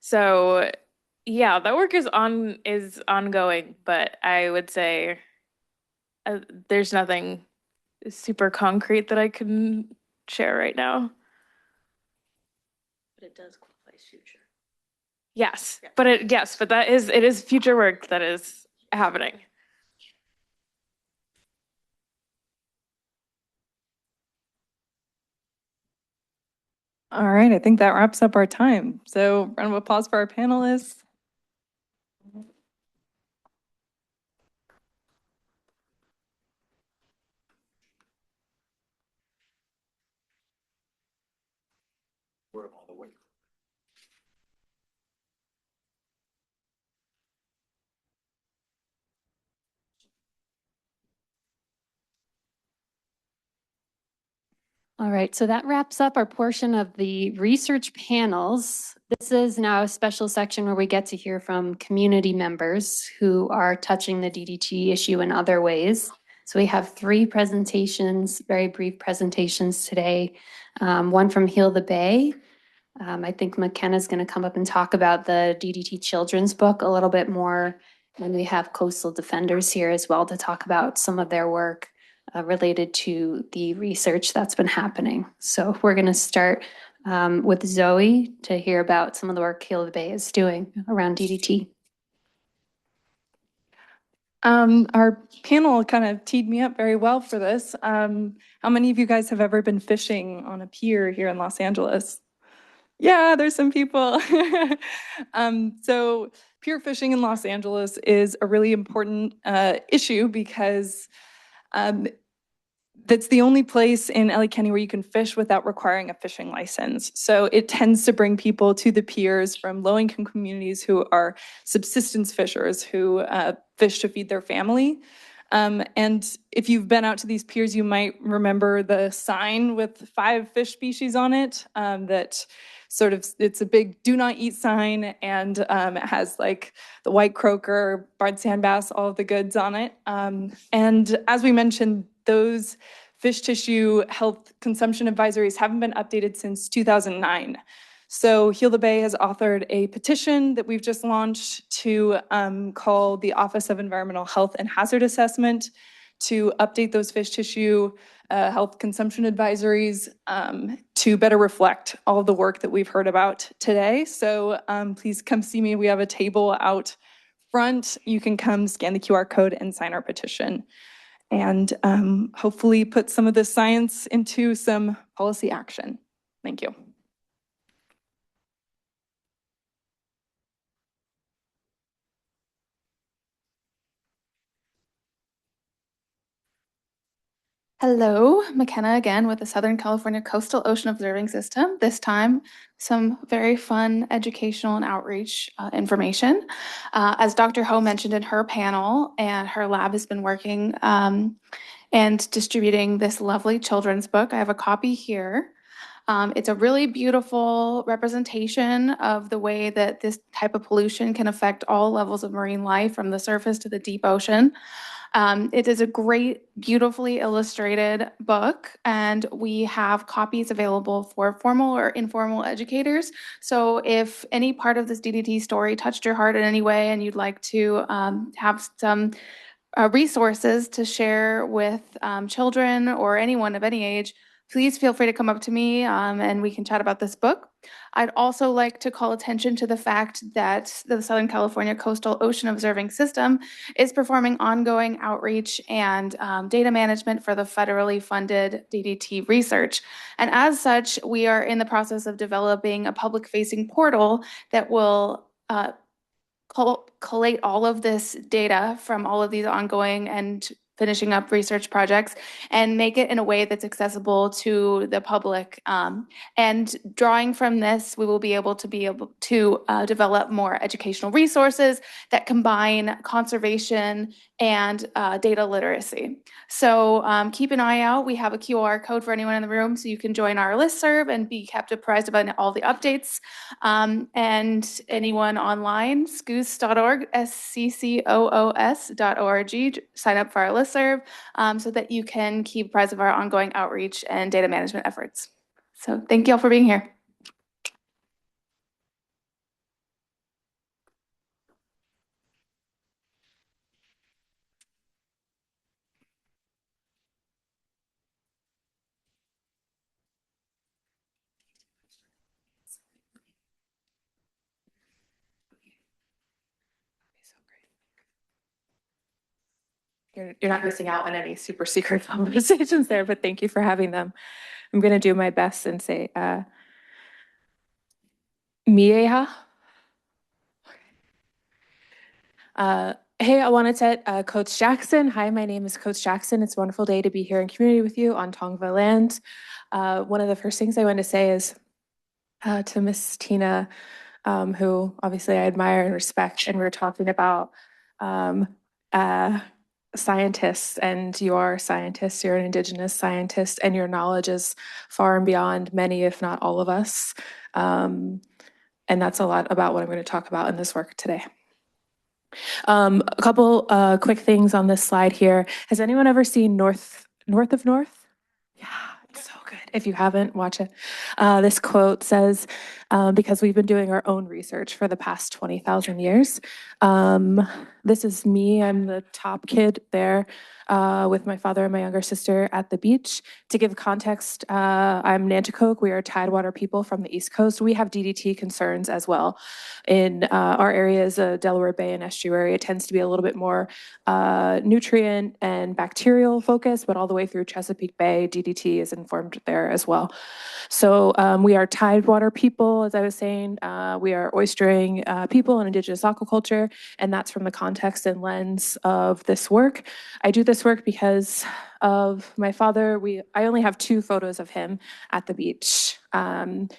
So yeah, that work is ongoing, but I would say there's nothing super concrete that I can share right now. But it does qualify as future. Yes, but it is future work that is happening. All right, I think that wraps up our time. So round of applause for our panelists. All right, so that wraps up our portion of the research panels. This is now a special section where we get to hear from community members who are touching the DDT issue in other ways. So we have 3 presentations, very brief presentations today. One from Heal the Bay. I think McKenna's going to come up and talk about the DDT children's book a little bit more. And we have Coastal Defenders here as well to talk about some of their work related to the research that's been happening. So we're going to start with Zoe to hear about some of the work Heal the Bay is doing around DDT. Our panel kind of teed me up very well for this. How many of you guys have ever been fishing on a pier here in Los Angeles? Yeah, there's some people. So pier fishing in Los Angeles is a really important issue because that's the only place in LA County where you can fish without requiring a fishing license. So it tends to bring people to the piers from low-income communities who are subsistence fishers who fish to feed their family. And if you've been out to these piers, you might remember the sign with 5 fish species on it that sort of, it's a big do not eat sign, and it has like the white croaker, barred sand bass, all of the goods on it. And as we mentioned, those fish tissue health consumption advisories haven't been updated since 2009. So Heal the Bay has authored a petition that we've just launched to call the Office of Environmental Health and Hazard Assessment to update those fish tissue health consumption advisories to better reflect all of the work that we've heard about today. So please come see me. We have a table out front. You can come scan the QR code and sign our petition, and hopefully put some of this science into some policy action. Thank you. Hello, McKenna again with the Southern California Coastal Ocean Observing System. This time, some very fun educational and outreach information. As Dr. Ho mentioned in her panel, and her lab has been working and distributing this lovely children's book. I have a copy here. It's a really beautiful representation of the way that this type of pollution can affect all levels of marine life, from the surface to the deep ocean. It is a great, beautifully illustrated book, and we have copies available for formal or informal educators. So if any part of this DDT story touched your heart in any way and you'd like to have some resources to share with children or anyone of any age, please feel free to come up to me and we can chat about this book. I'd also like to call attention to the fact that the Southern California Coastal Ocean Observing System is performing ongoing outreach and data management for the federally funded DDT research. And as such, we are in the process of developing a public-facing portal that will collate all of this data from all of these ongoing and finishing up research projects and make it in a way that's accessible to the public. And drawing from this, we will be able to develop more educational resources that combine conservation and data literacy. So keep an eye out. We have a QR code for anyone in the room, so you can join our listserv and be kept apprised about all the updates. And anyone online, SCCOOS.org, SCCOOS.org, sign up for our listserv so that you can keep apprised of our ongoing outreach and data management efforts. So thank you all for being here. You're not missing out on any super secret conversations there, but thank you for having them. I'm going to do my best and say, Mieha. Hey, I wanted to Coach Jackson. Hi, my name is Coach Jackson. It's a wonderful day to be here in community with you on Tongva land. One of the first things I want to say is to Miss Tina, who obviously I admire and respect, and we were talking about scientists, and you are scientists, you're an Indigenous scientist, and your knowledge is far and beyond many, if not all of us. And that's a lot about what I'm going to talk about in this work today. A couple quick things on this slide here. Has anyone ever seen North of North? Yeah, it's so good. If you haven't, watch it. This quote says, because we've been doing our own research for the past 20,000 years. This is me, I'm the top kid there with my father and my younger sister at the beach. To give context, I'm Nanticoke. We are Tidewater people from the East Coast. We have DDT concerns as well. In our areas, Delaware Bay and estuary, it tends to be a little bit more nutrient and bacterial focused, but all the way through Chesapeake Bay, DDT is informed there as well. So we are Tidewater people, as I was saying. We are oystering people and Indigenous aquaculture, and that's from the context and lens of this work. I do this work because of my father. I only have 2 photos of him at the beach. And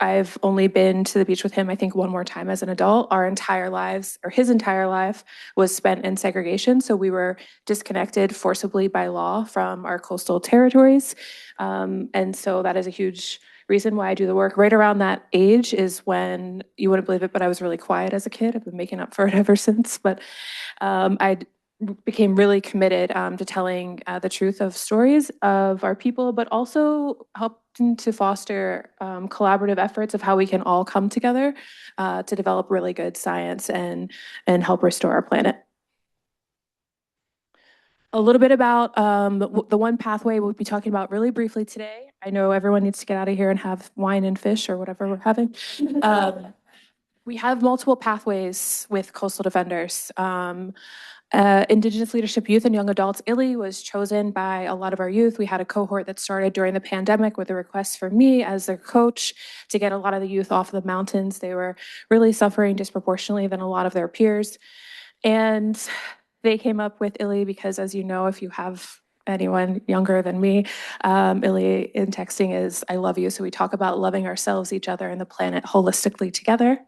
I've only been to the beach with him, I think, 1 more time as an adult. Our entire lives, or his entire life, was spent in segregation. So we were disconnected forcibly by law from our coastal territories. And so that is a huge reason why I do the work. Right around that age is when, you wouldn't believe it, but I was really quiet as a kid. I've been making up for it ever since. But I became really committed to telling the truth of stories of our people, but also helping to foster collaborative efforts of how we can all come together to develop really good science and help restore our planet. A little bit about the one pathway we'll be talking about really briefly today. I know everyone needs to get out of here and have wine and fish or whatever we're having. We have multiple pathways with coastal defenders. Indigenous Leadership Youth and Young Adults, ILY, was chosen by a lot of our youth. We had a cohort that started during the pandemic with a request for me as their coach to get a lot of the youth off the mountains. They were really suffering disproportionately than a lot of their peers. And they came up with ILY because, as you know, if you have anyone younger than me, ILY in texting is I love you. So we talk about loving ourselves, each other, and the planet holistically together.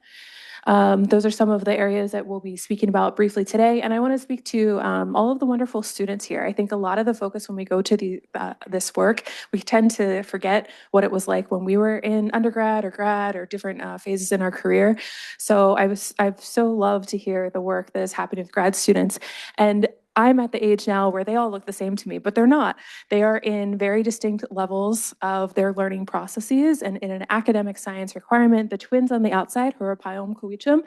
Those are some of the areas that we'll be speaking about briefly today. And I want to speak to all of the wonderful students here. I think a lot of the focus when we go to this work, we tend to forget what it was like when we were in undergrad or grad or different phases in our career. So I've so loved to hear the work that is happening with grad students. And I'm at the age now where they all look the same to me, but they're not. They are in very distinct levels of their learning processes, and in an academic science requirement, the twins on the outside, who are Payom Kuichum,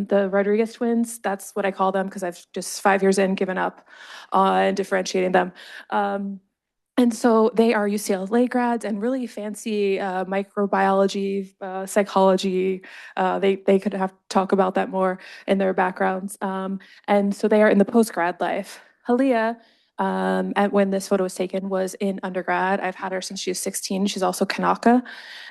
the Rodriguez twins, that's what I call them because I've just 5 years in given up on differentiating them. And so they are UCLA grads and really fancy microbiology, psychology. They could have to talk about that more in their backgrounds. And so they are in the post-grad life. Halia, when this photo was taken, was in undergrad. I've had her since she was 16. She's also Kanaka.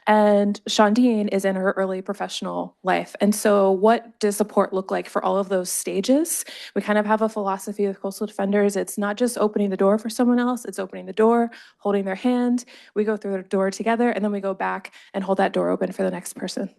And Shondine is in her early professional life. And so what does support look like for all of those stages? We kind of have a philosophy of coastal defenders. It's not just opening the door for someone else, it's opening the door, holding their hand. We go through the door together, and then we go back and hold that door open for the next person.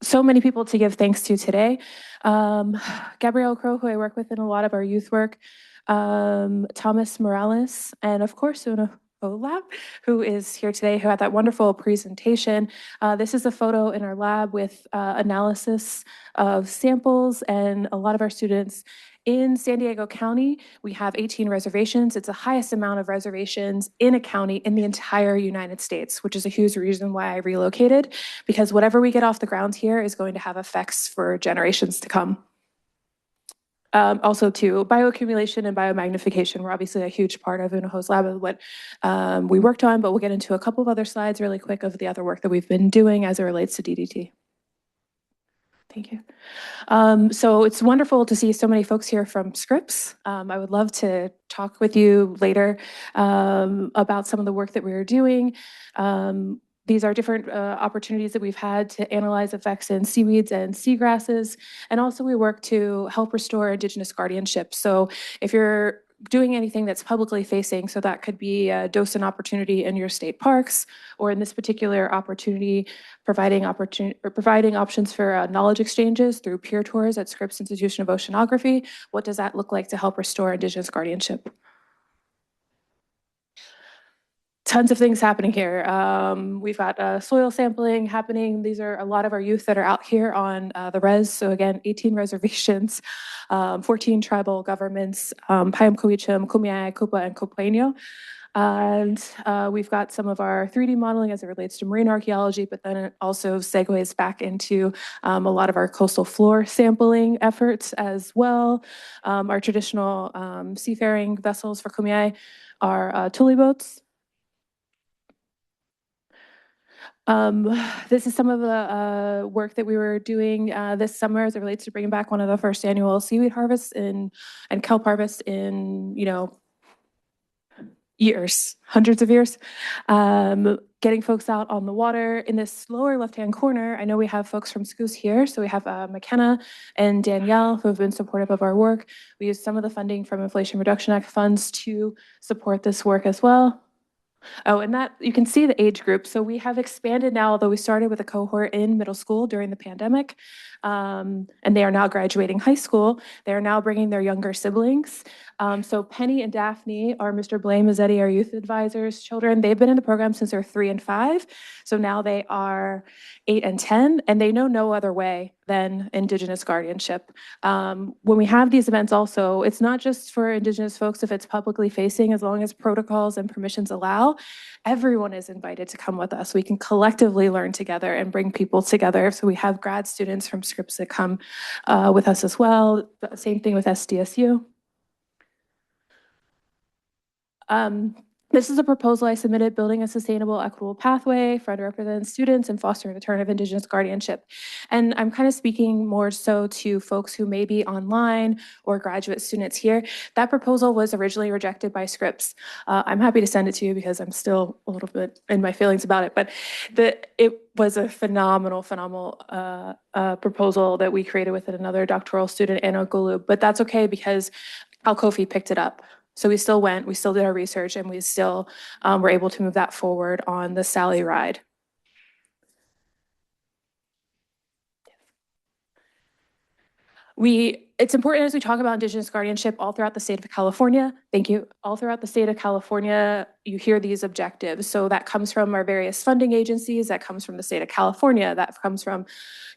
So many people to give thanks to today. Gabrielle Crow, who I work with in a lot of our youth work, Thomas Morales, and of course, Una lab, who is here today, who had that wonderful presentation. This is a photo in our lab with analysis of samples, and a lot of our students in San Diego County, we have 18 reservations. It's the highest amount of reservations in a county in the entire United States, which is a huge reason why I relocated, because whatever we get off the ground here is going to have effects for generations to come. Also too, bioaccumulation and biomagnification were obviously a huge part of Unaho's lab of what we worked on, but we'll get into a couple of other slides really quick of the other work that we've been doing as it relates to DDT. Thank you. So it's wonderful to see so many folks here from Scripps. I would love to talk with you later about some of the work that we are doing. These are different opportunities that we've had to analyze effects in seaweeds and seagrasses. And also we work to help restore Indigenous guardianship. So if you're doing anything that's publicly facing. So that could be a docent opportunity in your state parks, or in this particular opportunity, providing options for knowledge exchanges through peer tours at Scripps Institution of Oceanography. What does that look like to help restore Indigenous guardianship? Tons of things happening here. We've got soil sampling happening. These are a lot of our youth that are out here on the res. So again, 18 reservations, 14 tribal governments, Payam Coichum, Kumeyaay, Kupa, and Copaino. And we've got some of our 3D modeling as it relates to marine archaeology, but then it also segues back into a lot of our coastal floor sampling efforts as well. Our traditional seafaring vessels for Kumeyaay are tule boats. This is some of the work that we were doing this summer as it relates to bringing back one of the first annual seaweed harvests and kelp harvests in, years, hundreds of years. Getting folks out on the water. In this lower left-hand corner, I know we have folks from SCCOOS here. So we have McKenna and Danielle who have been supportive of our work. We use some of the funding from Inflation Reduction Act funds to support this work as well. Oh, and that you can see the age group. So we have expanded now, although we started with a cohort in middle school during the pandemic, and they are now graduating high school. They are now bringing their younger siblings. So Penny and Daphne are Mr. Blaine Mazzetti, our youth advisors' children. They've been in the program since they're 3 and 5. So now they are 8 and 10, and they know no other way than Indigenous guardianship. When we have these events also, it's not just for Indigenous folks if it's publicly facing, as long as protocols and permissions allow, everyone is invited to come with us. We can collectively learn together and bring people together. So we have grad students from Scripps that come with us as well. Same thing with SDSU. This is a proposal I submitted, building a sustainable, equitable pathway for underrepresented students and fostering the return of Indigenous guardianship. And I'm kind of speaking more so to folks who may be online or graduate students here. That proposal was originally rejected by Scripps. I'm happy to send it to you because I'm still a little bit in my feelings about it, but it was a phenomenal proposal that we created with another doctoral student, Anna Gulu, but that's okay because Al Kofi picked it up. So we still went, we still did our research, and we still were able to move that forward on the Sally ride. It's important as we talk about Indigenous guardianship all throughout the state of California. Thank you. All throughout the state of California, you hear these objectives. So that comes from our various funding agencies, that comes from the state of California, that comes from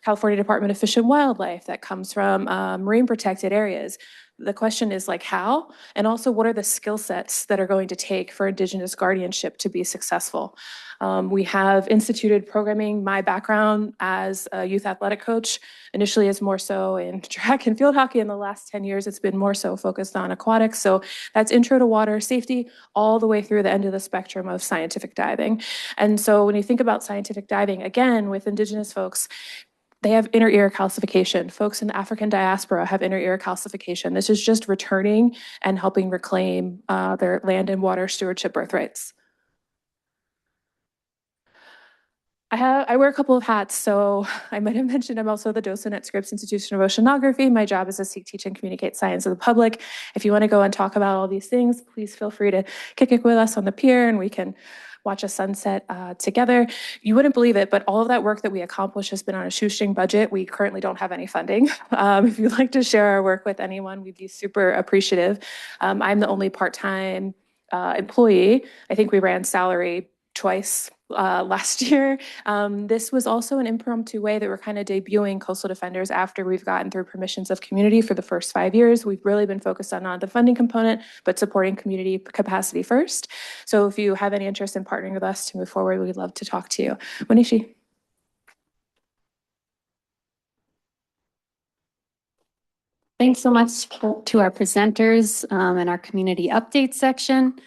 California Department of Fish and Wildlife, that comes from marine protected areas. The question is like how, and also what are the skill sets that are going to take for Indigenous guardianship to be successful? We have instituted programming. My background as a youth athletic coach initially is more so in track and field hockey. In the last 10 years, it's been more so focused on aquatics. So that's intro to water safety all the way through the end of the spectrum of scientific diving. And so when you think about scientific diving, again, with Indigenous folks, they have inner ear calcification. Folks in the African diaspora have inner ear calcification. This is just returning and helping reclaim their land and water stewardship birthrights. I wear a couple of hats, so I might have mentioned I'm also the docent at Scripps Institution of Oceanography. My job is to seek, teach, and communicate science to the public. If you want to go and talk about all these things, please feel free to kick it with us on the pier and we can watch a sunset together. You wouldn't believe it, but all of that work that we accomplish has been on a shoestring budget. We currently don't have any funding. If you'd like to share our work with anyone, we'd be super appreciative. I'm the only part-time employee. I think we ran salary twice last year. This was also an impromptu way that we're kind of debuting Coastal Defenders after we've gotten through permissions of community for the first 5 years. We've really been focused on not the funding component, but supporting community capacity first. So if you have any interest in partnering with us to move forward, we'd love to talk to you. Manishi. Thanks so much to our presenters and our community update section.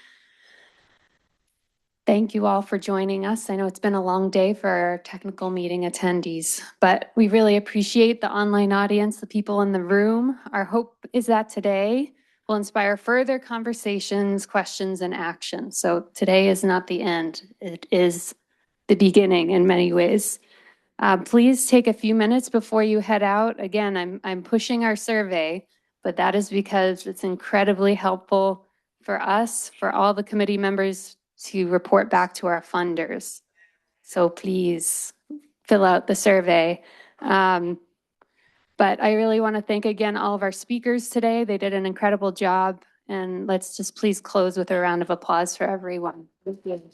Thank you all for joining us. I know it's been a long day for our technical meeting attendees, but we really appreciate the online audience, the people in the room. Our hope is that today will inspire further conversations, questions, and action. So today is not the end. It is the beginning in many ways. Please take a few minutes before you head out. Again, I'm pushing our survey, but that is because it's incredibly helpful for us, for all the committee members to report back to our funders. So please fill out the survey. But I really want to thank again all of our speakers today. They did an incredible job. And let's just please close with a round of applause for everyone. Thank you.